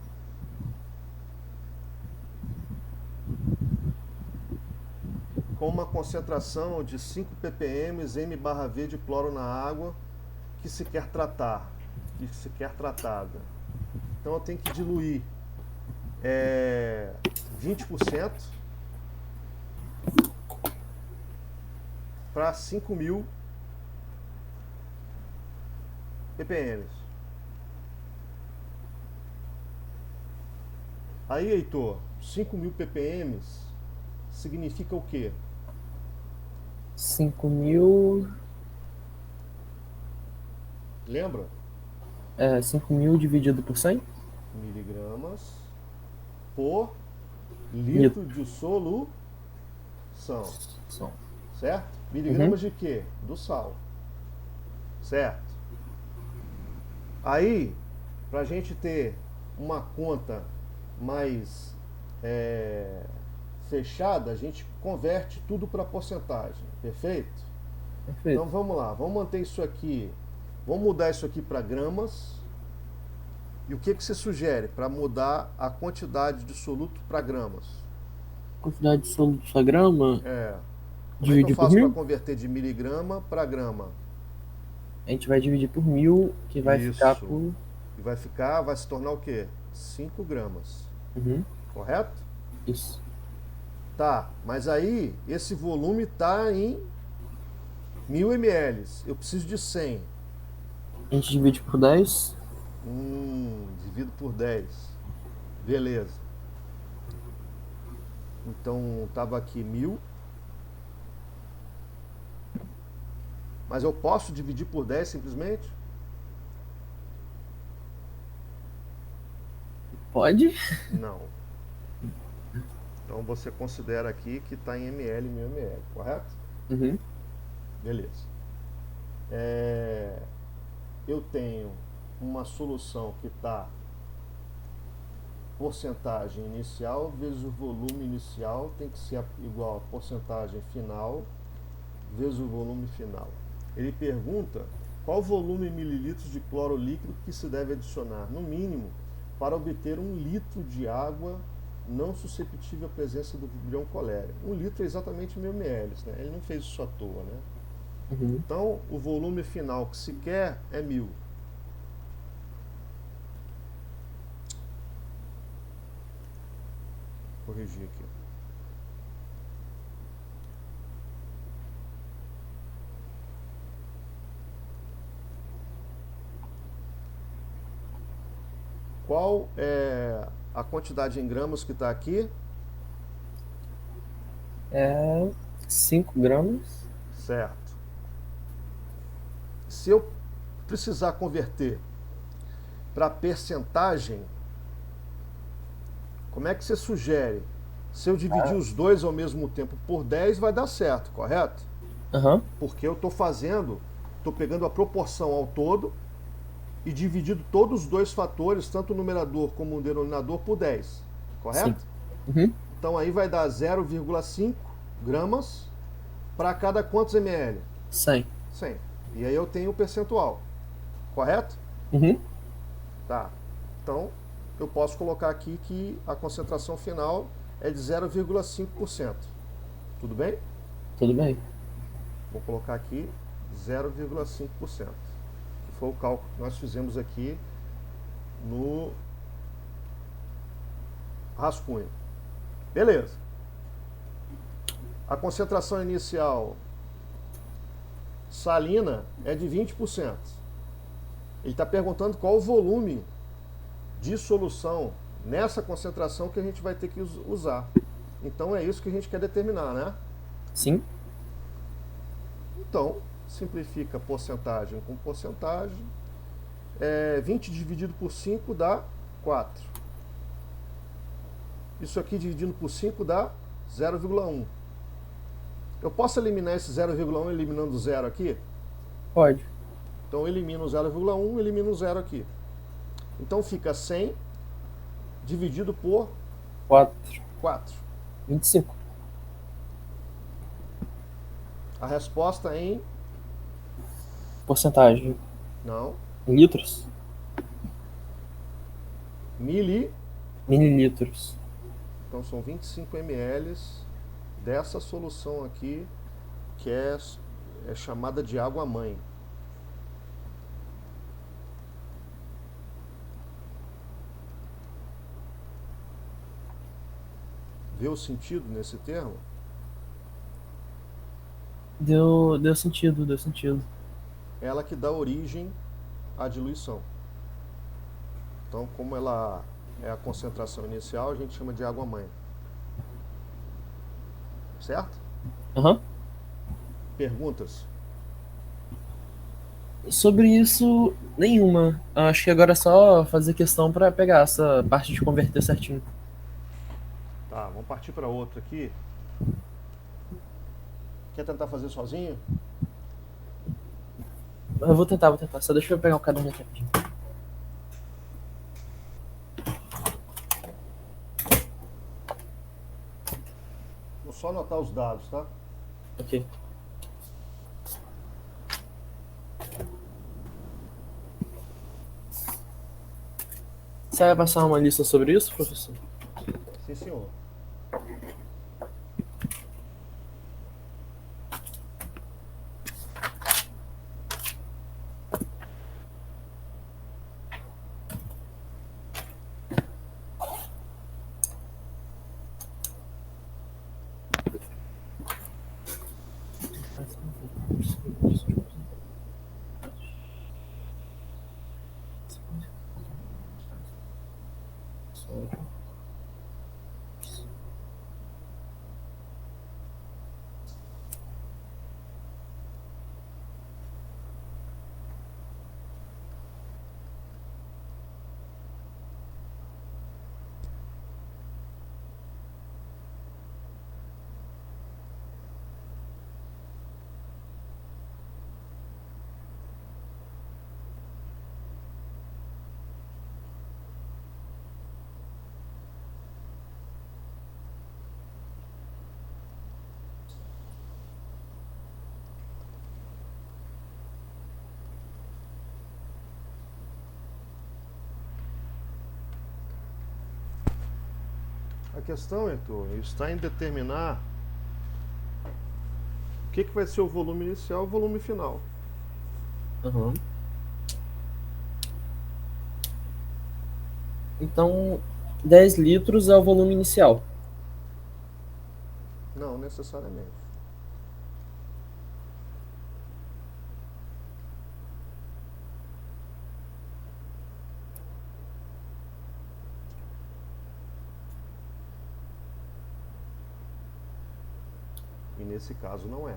Com uma concentração de 5 ppm M/V de cloro na água que se quer tratar, que se quer tratada. Então eu tenho que diluir 20% para 5.000 ppm. Aí, Heitor, 5.000 ppm significa o quê? 5.000... Lembra? 5.000 dividido por 100? Miligramas por litro de solução. São. Certo? Miligramas de quê? Do sal. Certo? Aí, para a gente ter uma conta mais fechada, a gente converte tudo para porcentagem. Perfeito? Perfeito. Então vamos lá, vamos manter isso aqui. Vamos mudar isso aqui para gramas. E o que você sugere para mudar a quantidade de soluto para gramas? Quantidade de soluto para grama? Como é que eu Dividir por faço para 1.000? converter de miligrama para grama? A gente vai dividir por 1.000, que vai ficar por... E vai se tornar o quê? 5 gramas. Correto? Isso. Tá, mas aí esse volume está em 1.000 ml. Eu preciso de 100. A gente divide por 10. Divido por 10. Beleza. Então estava aqui 1.000. Mas eu posso dividir por 10 simplesmente? Pode? Não. Então você considera aqui que está em ml, 1.000 ml, correto? Beleza. Eu tenho uma solução que está porcentagem inicial vezes o volume inicial tem que ser igual a porcentagem final vezes o volume final. Ele pergunta qual volume em mililitros de cloro líquido que se deve adicionar, no mínimo, para obter 1 litro de água não susceptível à presença do vibrião colérico. 1 litro é exatamente 1.000 ml, né? Ele não fez isso à toa, né? Então, o volume final que se quer é 1.000. Corrigir aqui. Qual é a quantidade em gramas que está aqui? 5 gramas. Certo. Se eu precisar converter para percentagem, como é que você sugere? Se eu dividir os dois ao mesmo tempo por 10, vai dar certo, correto? Porque eu estou pegando a proporção ao todo e dividindo todos os dois fatores, tanto o numerador como o denominador, por 10, correto? Então aí vai dar 0,5 gramas para cada quantos ml? 100. 100. E aí eu tenho o percentual, correto? Tá. Então eu posso colocar aqui que a concentração final é de 0,5%. Tudo bem? Tudo bem. Vou colocar aqui 0,5%, que foi o cálculo que nós fizemos aqui no rascunho. Beleza. A concentração inicial salina é de 20%. Ele está perguntando qual o volume de solução nessa concentração que a gente vai ter que usar. Então é isso que a gente quer determinar, né? Sim. Então, simplifica porcentagem com porcentagem. 20 dividido por 5 dá 4. Isso aqui dividindo por 5 dá 0,1. Eu posso eliminar esse 0,1 eliminando o zero aqui? Pode. Então eu elimino o 0,1, elimino o zero aqui. Então fica 100 dividido por 4. 4. 25. A resposta em... Porcentagem. Não. Em litros? Mili. Mililitros. Então são 25 ml dessa solução aqui, que é chamada de água-mãe. Vê o sentido nesse termo? Deu sentido, deu sentido. Ela que dá origem à diluição. Então, como ela é a concentração inicial, a gente chama de água-mãe. Certo? Aham. Perguntas? Sobre isso, nenhuma. Acho que agora é só fazer questão para pegar essa parte de converter certinho. Tá, vamos partir para outra aqui. Quer tentar fazer sozinho? Eu vou tentar. Só deixa eu pegar o caderno aqui rapidinho. Vou só anotar os dados, tá? Ok. Você vai passar uma lista sobre isso, professor? Sim, senhor. A questão, Heitor, está em determinar o que vai ser o volume inicial e o volume final. Aham. Então, 10 litros é o volume inicial. Não necessariamente. E nesse caso não é.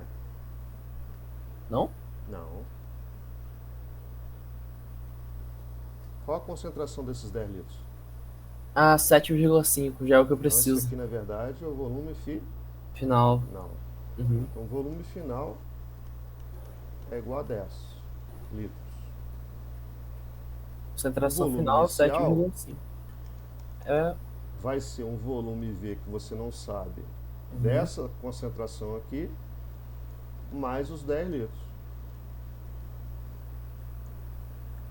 Não? Não. Qual a concentração desses 10 litros? Ah, 7,5 já é o que eu Então, esse preciso. aqui, na verdade, é o volume Final. Não. Uhum. Então, o volume final é igual a 10 litros. Concentração O volume final, inicial 7,5. É. vai ser um volume V que você não sabe Uhum. dessa concentração aqui, mais os 10 litros.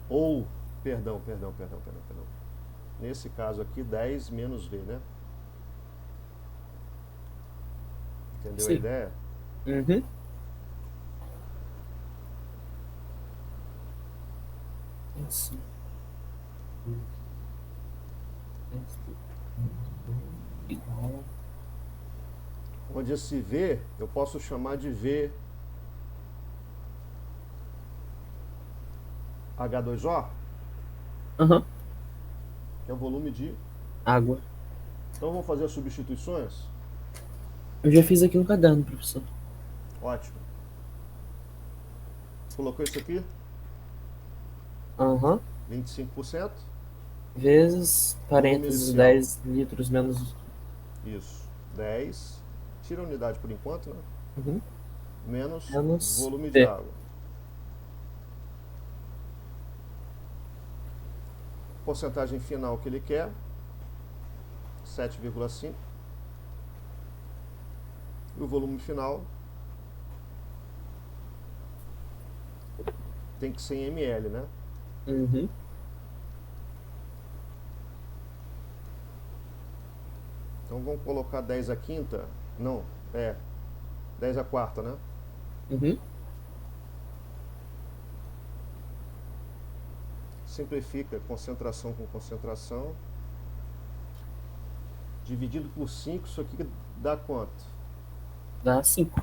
Ou, perdão. Nesse caso aqui, 10 menos V, né? Entendeu a Sim. ideia? Uhum. Assim. Igual. Onde esse V eu posso chamar de V H2O, Aham. que é o volume de. Água. Então vamos fazer as substituições? Eu já fiz aqui no caderno, professor. Ótimo. Colocou isso aqui? Aham. 25%. Vezes Volume parênteses inicial. 10 litros menos. Isso. 10. Tira a unidade por enquanto, né? Uhum. Menos Menos volume de V. água. Porcentagem final que ele quer, 7,5. E o volume final tem que ser em ml, né? Uhum. Então vamos colocar 10 a quinta. Não, 10 a quarta, né? Uhum. Simplifica concentração com concentração. Dividido por 5, isso aqui dá quanto? Dá 5.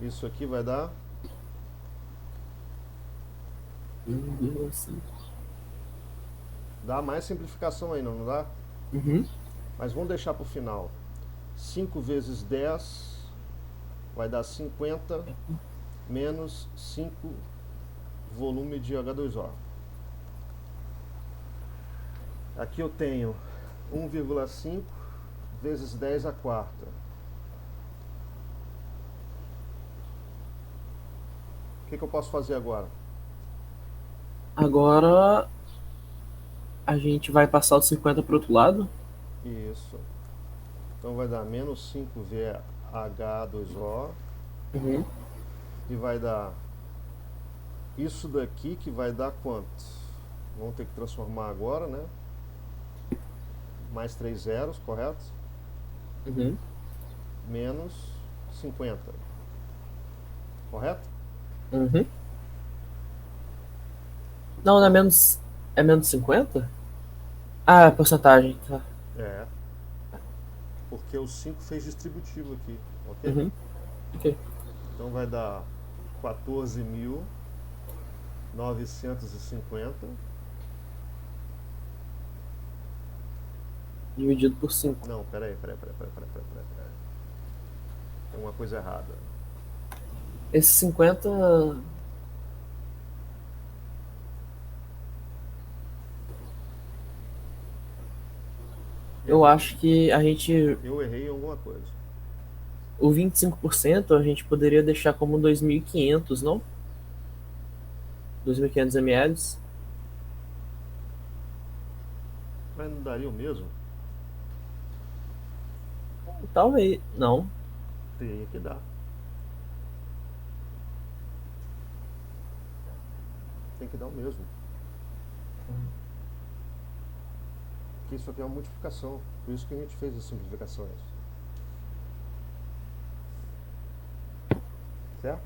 Isso aqui vai dar 1,5. dá mais simplificação aí, não dá? Uhum. Mas vamos deixar para o final. 5 vezes 10 vai dar 50 menos 5 volume de H2O. Aqui eu tenho 1,5 vezes 10 a quarta. O que eu posso fazer agora? Agora a gente vai passar o 50 para o outro lado. Isso. Então vai dar menos 5VH2O Uhum. e vai dar isso daqui que vai dar quanto? Vamos ter que transformar agora, né? Mais 3 zeros, correto? Uhum. Menos 50. Correto? Uhum. Não, não é menos. É menos 50? Ah, é porcentagem, tá. É. Porque o 5 fez distributivo aqui, ok? Uhum. Ok. Então vai dar 14.950. Dividido por 5. Não, peraí. Tem uma coisa errada. Esse 50. Eu Errou. acho que a gente. Eu errei em alguma coisa. O 25% a gente poderia deixar como 2.500, não? 2.500 ml. Mas não daria o mesmo? Talvez. Não. Teria que dar. Tem que dar o mesmo. Porque isso aqui é uma multiplicação. Por isso que a gente fez as simplificações. Certo?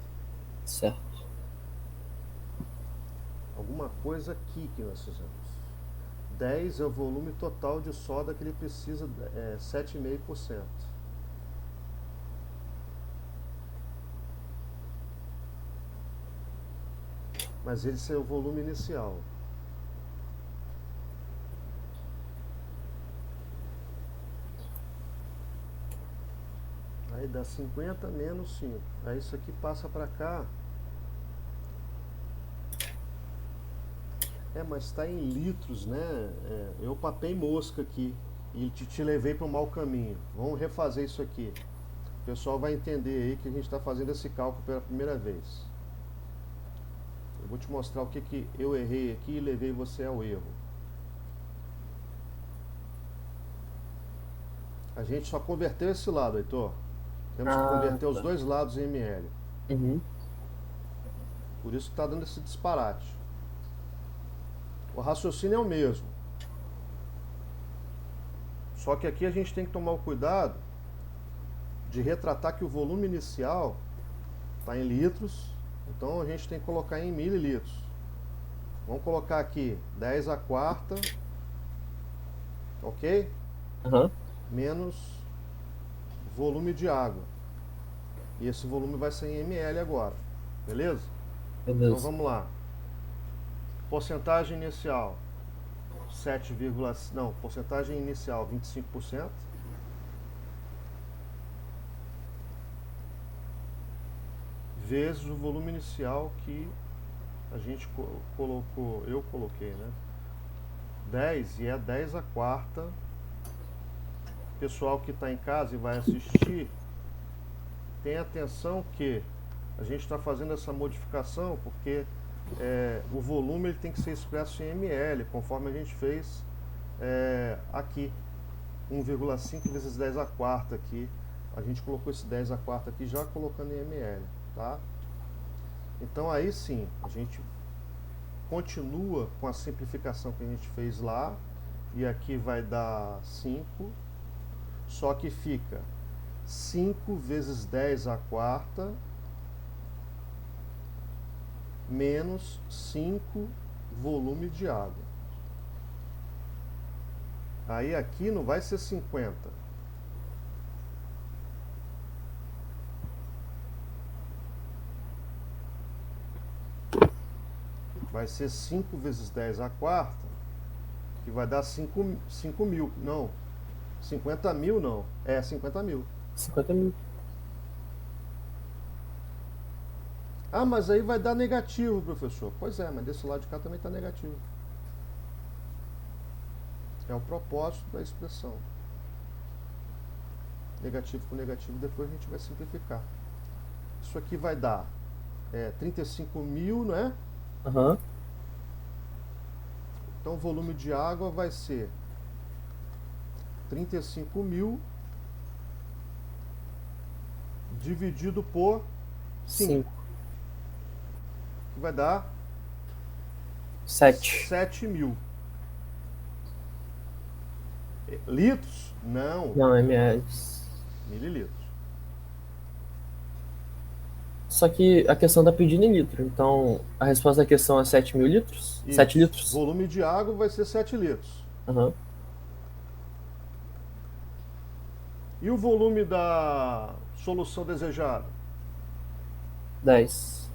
Certo. Alguma coisa aqui que nós fizemos. 10 é o volume total de soda que ele precisa, 7,5%. Mas esse é o volume inicial. Aí dá 50 menos 5. Aí isso aqui passa para cá. Mas está em litros, né? Eu papei mosca aqui e te levei para um mau caminho. Vamos refazer isso aqui. O pessoal vai entender aí que a gente está fazendo esse cálculo pela primeira vez. Eu vou te mostrar o que eu errei aqui e levei você ao erro. A gente só converteu esse lado, Heitor. Temos que converter os Tá. dois lados em ml. Uhum. Por isso que está dando esse disparate. O raciocínio é o mesmo. Só que aqui a gente tem que tomar o cuidado de retratar que o volume inicial está em litros, então a gente tem que colocar em mililitros. Vamos colocar aqui 10 a quarta, ok? Aham. Menos volume de água. E esse volume vai ser em ml agora, beleza? Então Beleza. vamos lá. Porcentagem inicial 7, não, porcentagem inicial 25%. Vezes o volume inicial que a gente colocou, eu coloquei, né? 10, e é 10 a quarta. Pessoal que está em casa e vai assistir, tenha atenção que a gente está fazendo essa modificação porque o volume ele tem que ser expresso em ml, conforme a gente fez aqui. 1,5 vezes 10 a quarta aqui. A gente colocou esse 10 a quarta aqui já colocando em ml, tá? Então aí sim, a gente continua com a simplificação que a gente fez lá. E aqui vai dar 5. Só que fica 5 vezes 10 a quarta menos 5 volume de água. Aí aqui não vai ser 50. Vai ser 5 vezes 10 a quarta, que vai dar 5 mil. Não, 50 mil não. 50 mil. 50 mil. Ah, mas aí vai dar negativo, professor. Pois é, mas desse lado de cá também está negativo. É o propósito da expressão. Negativo com negativo, depois a gente vai simplificar. Isso aqui vai dar 35 mil, não é? Aham. Então o volume de água vai ser 35 mil dividido por 5. 5. Que vai dar 7. 7 mil. Litros? Não. Não, ml. Mililitros. Só que a questão tá pedindo em litro. Então, a resposta da questão é 7 mil litros? Isso. 7 litros? Volume de água vai ser 7 litros. Aham. E o volume da solução desejada? 10.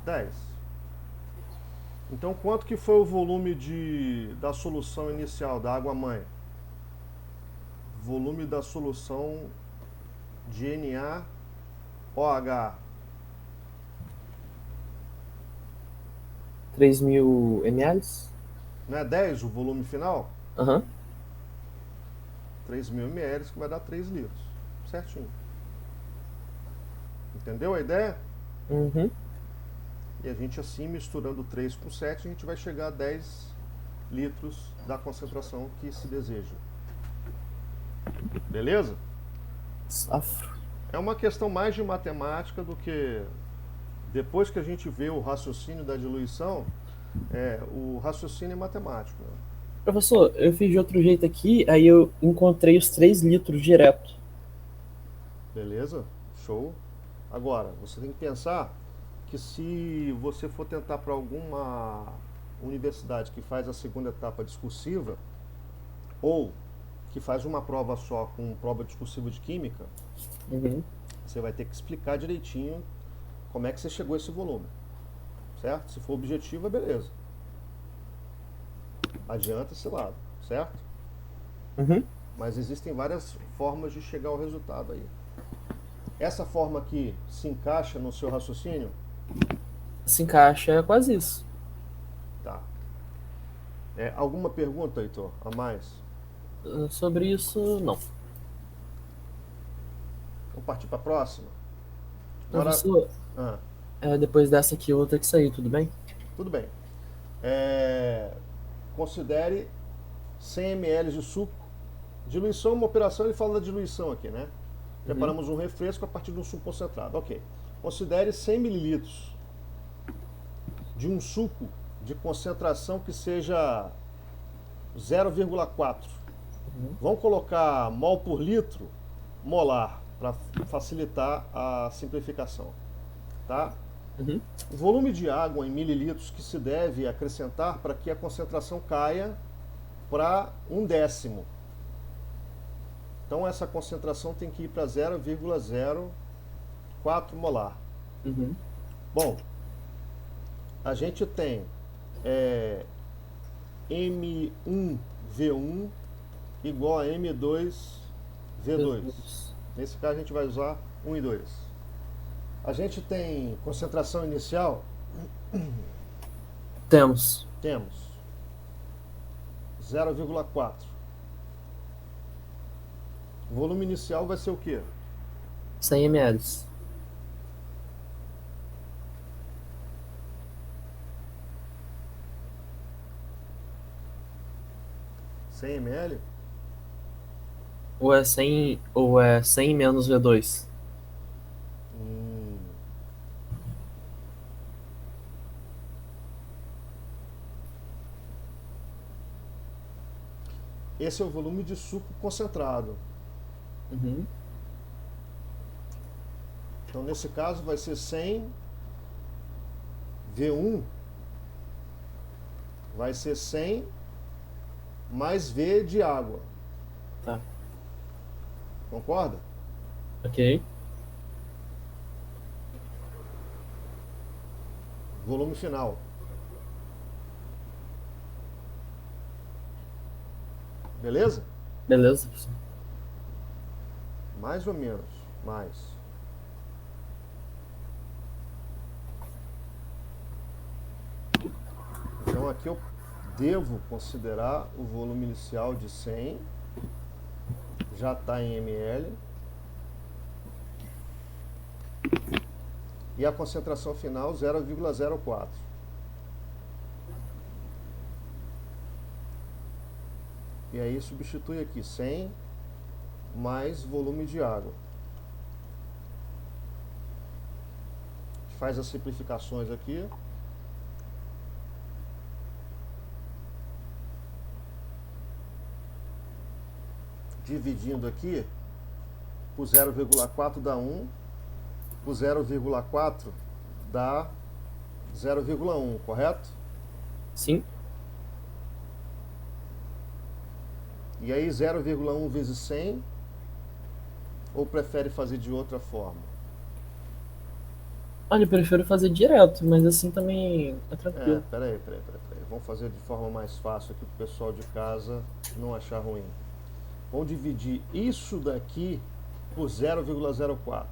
10. Então, quanto que foi o volume da solução inicial, da água-mãe? Volume da solução de NaOH. 3.000 ml? Não é 10 o volume final? Aham. 3.000 ml, que vai dar 3 litros. Certinho. Entendeu a ideia? Uhum. E a gente assim, misturando 3 com 7, a gente vai chegar a 10 litros da concentração que se deseja. Beleza? Safro. É uma questão mais de matemática do que... Depois que a gente vê o raciocínio da diluição, o raciocínio é matemático, né? Professor, eu fiz de outro jeito aqui, aí eu encontrei os 3 litros direto. Beleza? Show. Agora, você tem que pensar que se você for tentar para alguma universidade que faz a segunda etapa discursiva, ou que faz uma prova só com prova discursiva de química, Uhum. você vai ter que explicar direitinho como é que você chegou a esse volume. Certo? Se for objetivo, é beleza. Adianta esse lado, certo? Uhum. Mas existem várias formas de chegar ao resultado aí. Essa forma aqui se encaixa no seu raciocínio? Se encaixa, é quase isso. Tá. Alguma pergunta, Heitor, a mais? Sobre isso, não. Vamos partir para a próxima? Agora, Professor, depois dessa aqui eu vou ter que sair, tudo bem? tudo bem. Considere 100 ml de suco. Diluição é uma operação, ele fala da diluição aqui, né? Preparamos um refresco a partir de um suco concentrado. Ok. Considere 100 mililitros de um suco de concentração que seja 0,4. Vamos colocar mol por litro, molar, para facilitar a simplificação, tá? Uhum. O volume de água em mililitros que se deve acrescentar para que a concentração caia para 1/10. Então essa concentração tem que ir para 0,04 molar. Uhum. Bom, a gente tem M1V1 igual a M2V2. Nesse caso a gente vai usar 1 e 2. A gente tem concentração inicial? Temos. Temos 0,4. O volume inicial vai ser o quê? 100 ml. 100 ml? Ou é 100 menos V2? Hum. Esse é o volume de suco concentrado. Uhum. Então, nesse caso, vai ser 100 V1 vai ser 100 mais V de água. Tá. Concorda? Ok. Volume final. Beleza? Beleza, professor. Mais ou menos. Mais. Então aqui eu devo considerar o volume inicial de 100. Já está em ml. E a concentração final 0,04. E aí substitui aqui 100 mais volume de água. A gente faz as simplificações aqui. Dividindo aqui, por 0,4 dá 1, por 0,4 dá 0,1, correto? Sim. E aí 0,1 vezes 100, ou prefere fazer de outra forma? Olha, eu prefiro fazer direto, mas assim também é tranquilo. Peraí. Vamos fazer de forma mais fácil aqui para o pessoal de casa não achar ruim. Vamos dividir isso daqui por 0,04.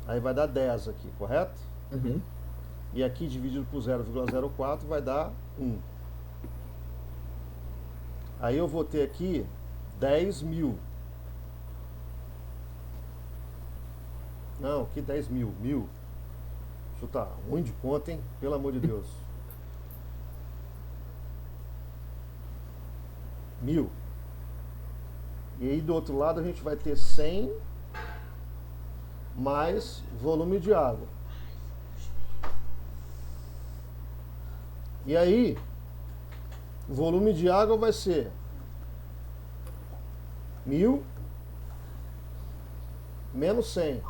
Aí vai dar 10 aqui, correto? Uhum. E aqui dividido por 0,04 vai dar 1. Aí eu vou ter aqui 10.000. Não, aqui 10.000. 1.000. Isso tá ruim de conta, hein? Pelo amor de Deus. 1.000. E aí do outro lado a gente vai ter 100 mais volume de água. E aí o volume de água vai ser 1.000 menos 100,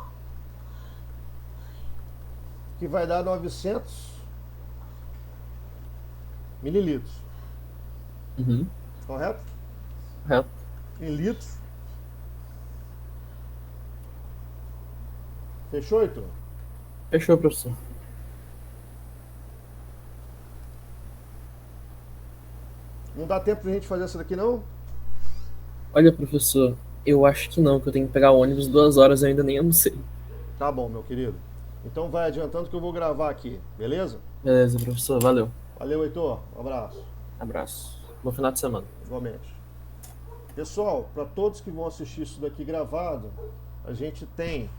que vai dar 900 mililitros. Uhum. Correto? Correto. Em litros. Fechou, Heitor? Fechou, professor. Não dá tempo de a gente fazer essa daqui, não? Olha, professor, eu acho que não, que eu tenho que pegar o ônibus 2 horas e eu ainda nem almocei. Tá bom, meu querido. Então vai adiantando que eu vou gravar aqui, beleza? Beleza, professor, valeu. Valeu, Heitor. Um abraço. Abraço. Bom final de semana. Igualmente. Pessoal, para todos que vão assistir isso daqui gravado, a gente tem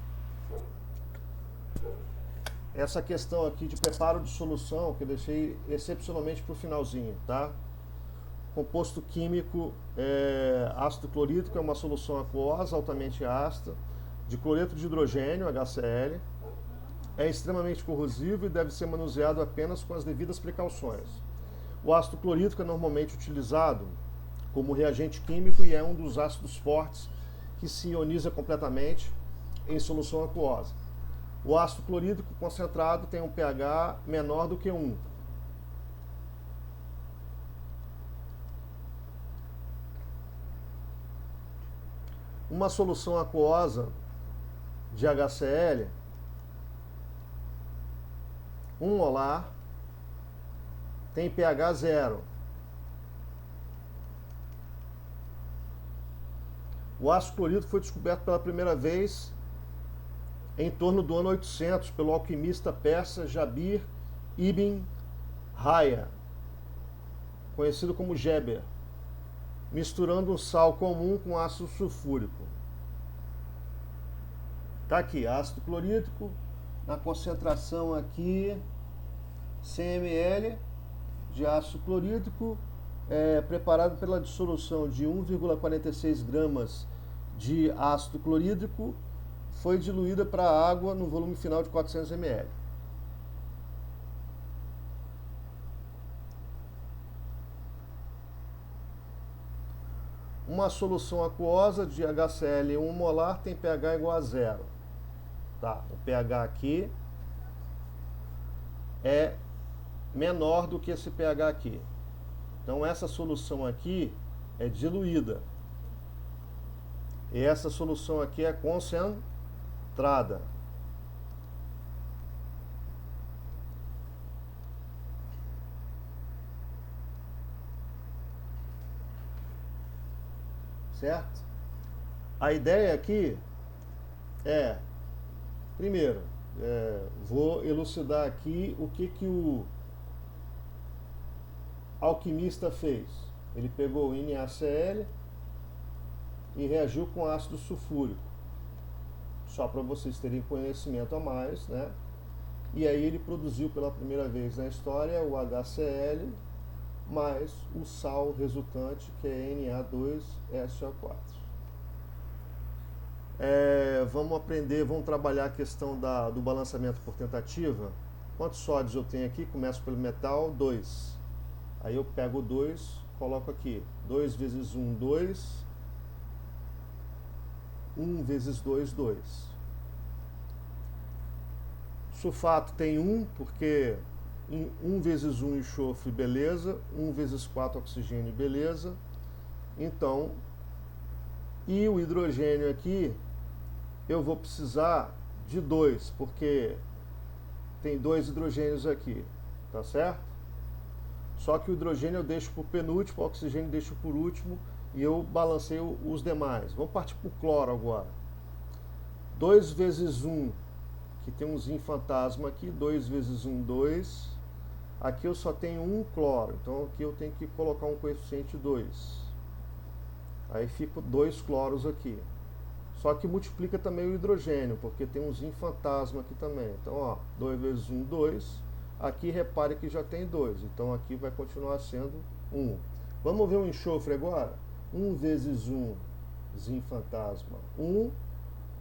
essa questão aqui de preparo de solução que eu deixei excepcionalmente para o finalzinho, tá? Composto químico ácido clorídrico é uma solução aquosa altamente ácida de cloreto de hidrogênio, HCl. É extremamente corrosivo e deve ser manuseado apenas com as devidas precauções. O ácido clorídrico é normalmente utilizado como reagente químico e é um dos ácidos fortes que se ioniza completamente em solução aquosa. O ácido clorídrico concentrado tem um pH menor do que 1. Uma solução aquosa de HCl, 1 molar, tem pH 0. O ácido clorídrico foi descoberto pela primeira vez em torno do ano 800 pelo alquimista persa Jabir ibn Hayya, conhecido como Geber, misturando um sal comum com ácido sulfúrico. Tá aqui, ácido clorídrico, na concentração aqui, 100 ml de ácido clorídrico, preparado pela dissolução de 1,46 gramas de ácido clorídrico, foi diluída para a água no volume final de 400 ml. Uma solução aquosa de HCl 1 molar tem pH igual a 0. Tá, o pH aqui é menor do que esse pH aqui. Então essa solução aqui é diluída. E essa solução aqui é concentrada. Certo? A ideia aqui é, primeiro, vou elucidar aqui o que o alquimista fez. Ele pegou o NaCl e reagiu com ácido sulfúrico, só para vocês terem conhecimento a mais, né? E aí ele produziu pela primeira vez na história o HCl mais o sal resultante, que é Na2SO4. Vamos trabalhar a questão do balanceamento por tentativa. Quantos sódios eu tenho aqui? Começo pelo metal, 2. Aí eu pego o 2, coloco aqui. 2 vezes 1, 2. 1 vezes 2, 2. Sulfato tem 1, porque 1 vezes 1 enxofre, beleza. 1 vezes 4 oxigênio, beleza. Então, e o hidrogênio aqui, eu vou precisar de 2, porque tem 2 hidrogênios aqui, tá certo? Só que o hidrogênio eu deixo por penúltimo, o oxigênio eu deixo por último, e eu balanceio os demais. Vamos partir para o cloro agora. 2 vezes 1, que tem um zinho fantasma aqui, 2 vezes 1, 2. Aqui eu só tenho um cloro, então aqui eu tenho que colocar um coeficiente 2. Aí fica 2 cloros aqui. Só que multiplica também o hidrogênio, porque tem um zinho fantasma aqui também. Então, ó, 2 vezes 1, 2. Aqui repare que já tem 2, então aqui vai continuar sendo 1. Vamos ver o enxofre agora? 1 vezes 1, zinho fantasma, 1.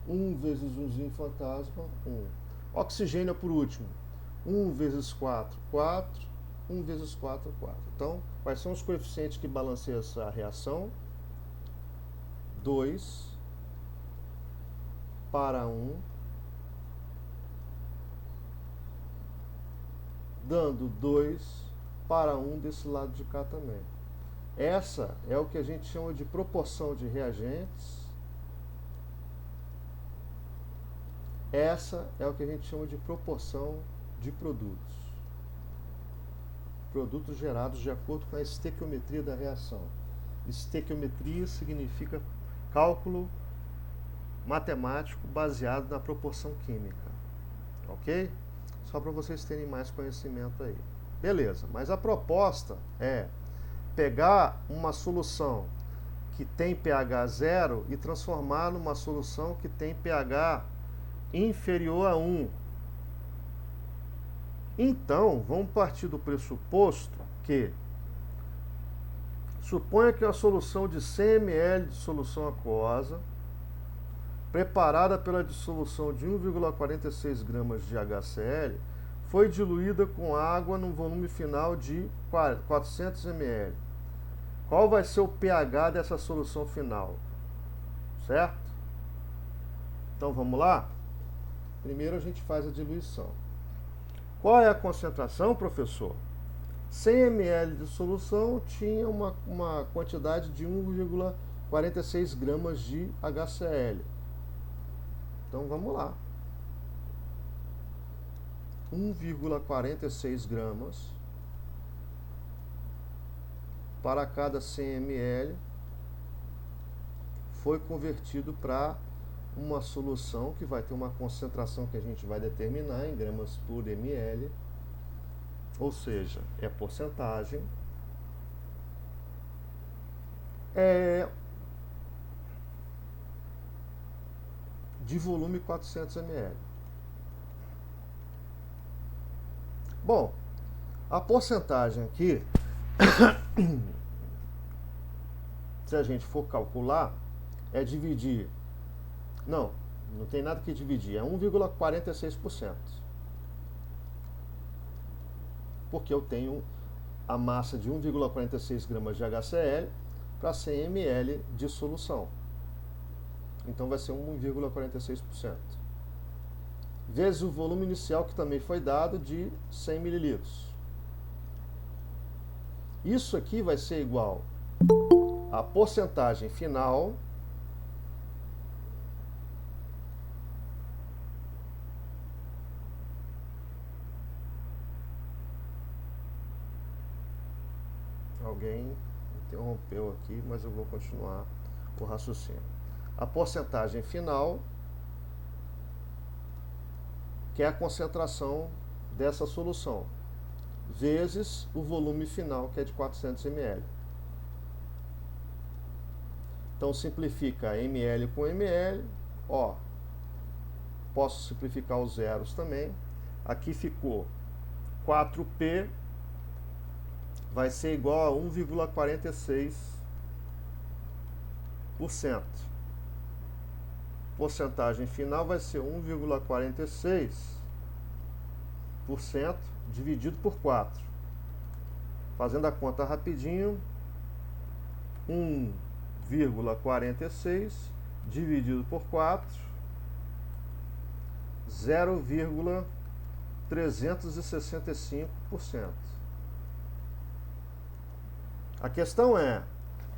1 vezes 1, zinho fantasma, 1. Oxigênio por último. 1 vezes 4, 4. 1 vezes 4, 4. Então, quais são os coeficientes que balanceiam essa reação? 2 para 1, dando 2 para 1 desse lado de cá também. Essa é o que a gente chama de proporção de reagentes. Essa é o que a gente chama de proporção de produtos. Produtos gerados de acordo com a estequiometria da reação. Estequiometria significa cálculo matemático baseado na proporção química. Ok? Só para vocês terem mais conhecimento aí. Beleza, mas a proposta é pegar uma solução que tem pH 0 e transformar numa solução que tem pH inferior a 1. Então, vamos partir do pressuposto que suponha que a solução de 100 ml de solução aquosa, preparada pela dissolução de 1,46 gramas de HCl, foi diluída com água no volume final de 400 ml. Qual vai ser o pH dessa solução final? Certo? Então vamos lá? Primeiro a gente faz a diluição. Qual é a concentração, professor? 100 ml de solução tinha uma quantidade de 1,46 gramas de HCl. Então vamos lá. 1,46 gramas para cada 100 ml foi convertido para uma solução que vai ter uma concentração que a gente vai determinar em gramas por ml, ou seja, é porcentagem, de volume 400 ml. Bom, a porcentagem aqui, se a gente for calcular, é dividir. Não tem nada que dividir, é 1,46%. Porque eu tenho a massa de 1,46 gramas de HCl para 100 ml de solução. Então vai ser 1,46%. Vezes o volume inicial que também foi dado de 100 ml. Isso aqui vai ser igual à porcentagem final Alguém interrompeu aqui, mas eu vou continuar o raciocínio. A porcentagem final, que é a concentração dessa solução, vezes o volume final, que é de 400 ml. Então simplifica ml com ml, ó, posso simplificar os zeros também. Aqui ficou 4P vai ser igual a 1,46%. Porcentagem final vai ser 1,46% dividido por 4. Fazendo a conta rapidinho, 1,46 dividido por 4, 0,365%. A questão é,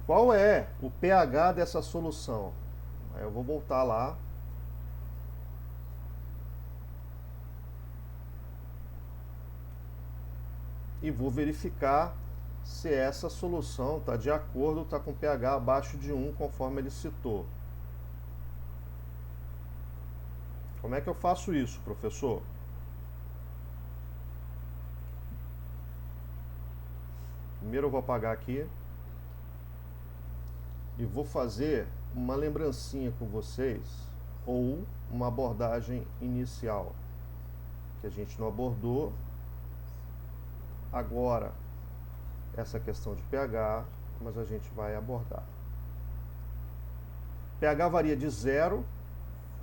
qual é o pH dessa solução? Aí eu vou voltar lá. E vou verificar se essa solução está de acordo, está com pH abaixo de 1, conforme ele citou. Como é que eu faço isso, professor? Primeiro eu vou apagar aqui e vou fazer uma lembrancinha com vocês, ou uma abordagem inicial, que a gente não abordou agora, essa questão de pH, mas a gente vai abordar. pH varia de 0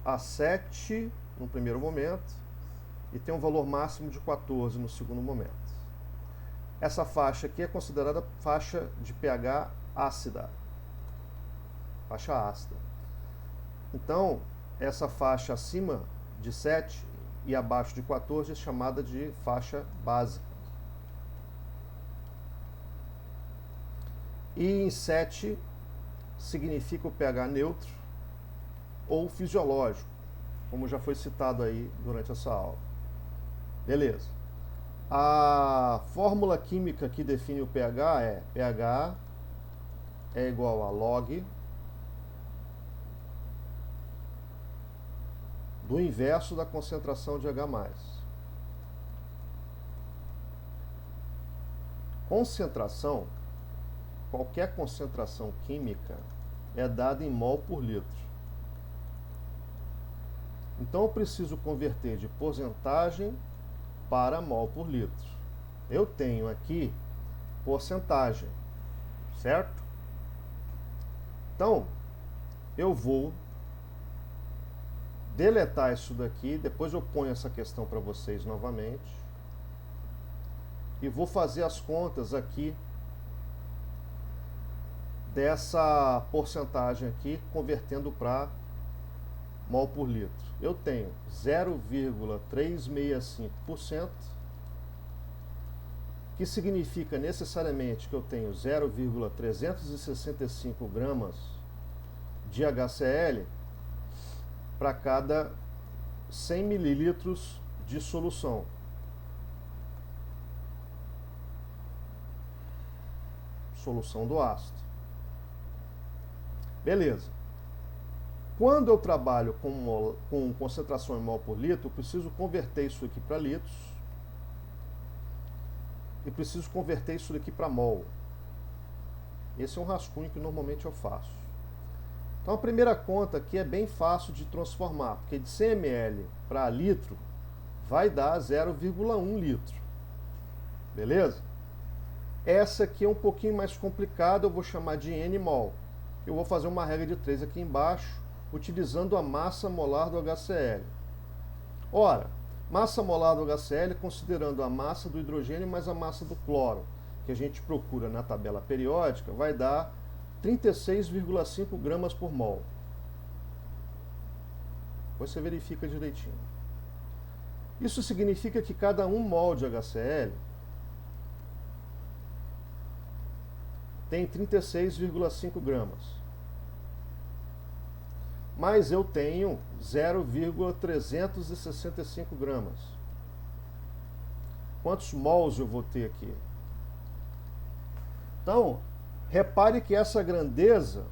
a 7 no primeiro momento e tem um valor máximo de 14 no segundo momento. Essa faixa aqui é considerada faixa de pH ácida. Faixa ácida. Então, essa faixa acima de 7 e abaixo de 14 é chamada de faixa básica. E em 7 significa o pH neutro ou fisiológico, como já foi citado aí durante essa aula. Beleza. A fórmula química que define o pH é pH é igual a log do inverso da concentração de H+. Concentração, qualquer concentração química é dada em mol por litro. Então eu preciso converter de porcentagem para mol por litro. Eu tenho aqui porcentagem, certo? Então, eu vou deletar isso daqui, depois eu ponho essa questão para vocês novamente, e vou fazer as contas aqui dessa porcentagem aqui, convertendo para mol por litro. Eu tenho 0,365%, que significa necessariamente que eu tenho 0,365 gramas de HCl para cada 100 mililitros de solução. Solução do ácido. Beleza. Quando eu trabalho com concentração em mol por litro, eu preciso converter isso aqui para litros e preciso converter isso daqui para mol. Esse é um rascunho que normalmente eu faço. Então a primeira conta aqui é bem fácil de transformar, porque de 100 ml para litro vai dar 0,1 litro. Beleza? Essa aqui é um pouquinho mais complicada, eu vou chamar de N-mol. Eu vou fazer uma regra de 3 aqui embaixo, utilizando a massa molar do HCl. Ora, massa molar do HCl considerando a massa do hidrogênio mais a massa do cloro, que a gente procura na tabela periódica, vai dar 36,5 gramas por mol. Depois você verifica direitinho. Isso significa que cada 1 mol de HCl tem 36,5 gramas. Mas eu tenho 0,365 gramas. Quantos mols eu vou ter aqui? Então, repare que essa grandeza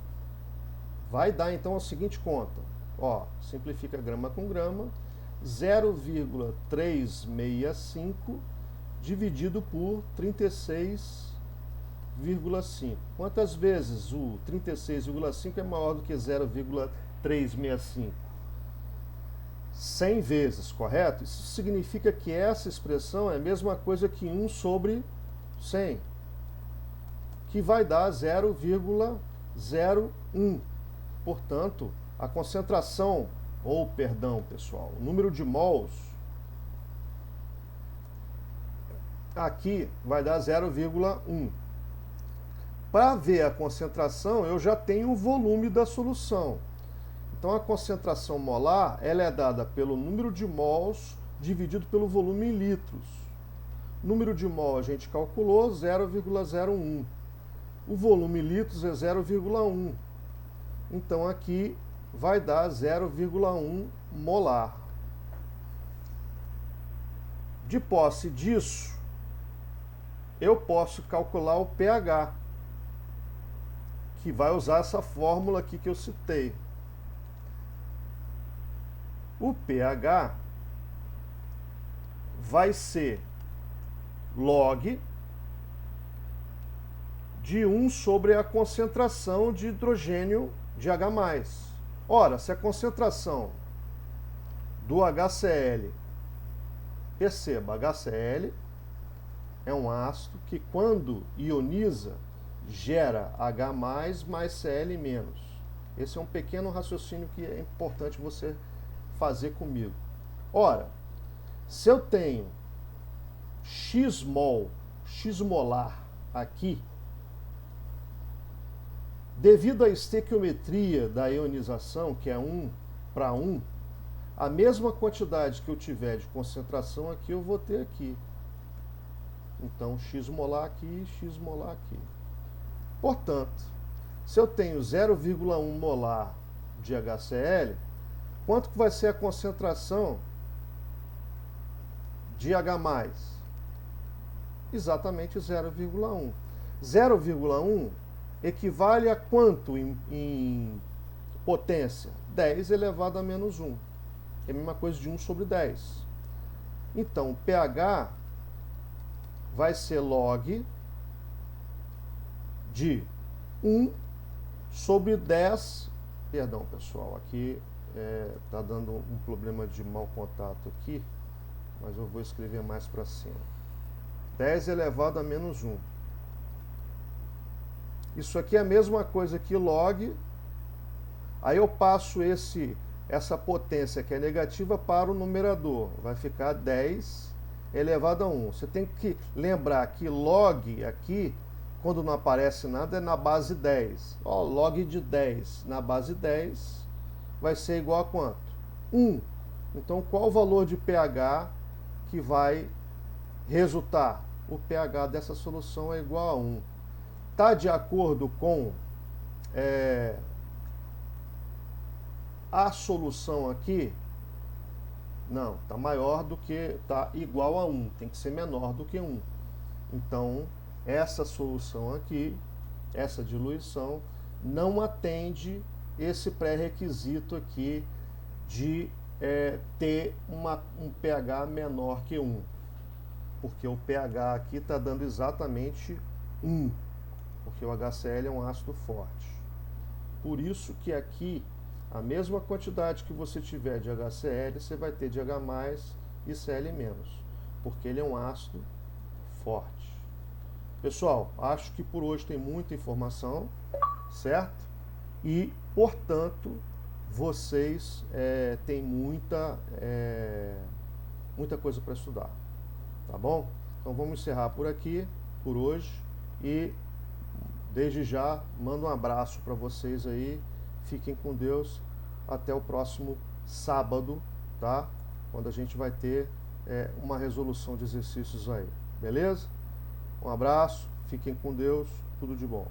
vai dar então a seguinte conta. Ó, simplifica grama com grama. 0,365 dividido por 36,5. Quantas vezes o 36,5 é maior do que 0,365? 100 vezes, correto? Isso significa que essa expressão é a mesma coisa que 1 sobre 100, que vai dar 0,01. Portanto, a concentração, ou perdão, pessoal, o número de mols aqui vai dar 0,1. Para ver a concentração, eu já tenho o volume da solução. Então, a concentração molar ela é dada pelo número de mols dividido pelo volume em litros. O número de mol a gente calculou 0,01. O volume em litros é 0,1. Então, aqui vai dar 0,1 molar. De posse disso, eu posso calcular o pH, que vai usar essa fórmula aqui que eu citei. O pH vai ser log de 1 sobre a concentração de hidrogênio de H+. Ora, se a concentração do HCl, perceba, HCl é um ácido que quando ioniza gera H+, mais Cl-. Esse é um pequeno raciocínio que é importante você fazer comigo. Ora, se eu tenho X molar aqui, devido à estequiometria da ionização, que é 1 para 1, a mesma quantidade que eu tiver de concentração aqui, eu vou ter aqui. Então, X molar aqui, X molar aqui. Portanto, se eu tenho 0,1 molar de HCl, quanto que vai ser a concentração de H+? Exatamente 0,1. 0,1 equivale a quanto em potência? 10 elevado a menos 1. É a mesma coisa de 1 sobre 10. Então, o pH vai ser log de 1 sobre 10. Perdão, pessoal, aqui está dando um problema de mau contato aqui, mas eu vou escrever mais para cima. 10 elevado a menos 1. Isso aqui é a mesma coisa que log. Aí eu passo essa potência que é negativa para o numerador. Vai ficar 10 elevado a 1. Você tem que lembrar que log aqui Quando não aparece nada, é na base 10. Ó, log de 10 na base 10 vai ser igual a quanto? 1. Então, qual o valor de pH que vai resultar? O pH dessa solução é igual a 1. Está de acordo com a solução aqui? Não, está maior do que, está igual a 1, tem que ser menor do que 1. Então, essa solução aqui, essa diluição, não atende esse pré-requisito aqui de ter um pH menor que 1. Porque o pH aqui está dando exatamente 1, porque o HCl é um ácido forte. Por isso que aqui, a mesma quantidade que você tiver de HCl, você vai ter de H+, e Cl-, porque ele é um ácido forte. Pessoal, acho que por hoje tem muita informação, certo? E, portanto, vocês têm muita coisa para estudar, tá bom? Então vamos encerrar por aqui, por hoje, e desde já mando um abraço para vocês aí, fiquem com Deus, até o próximo sábado, tá? Quando a gente vai ter uma resolução de exercícios aí, beleza? Um abraço, fiquem com Deus, tudo de bom.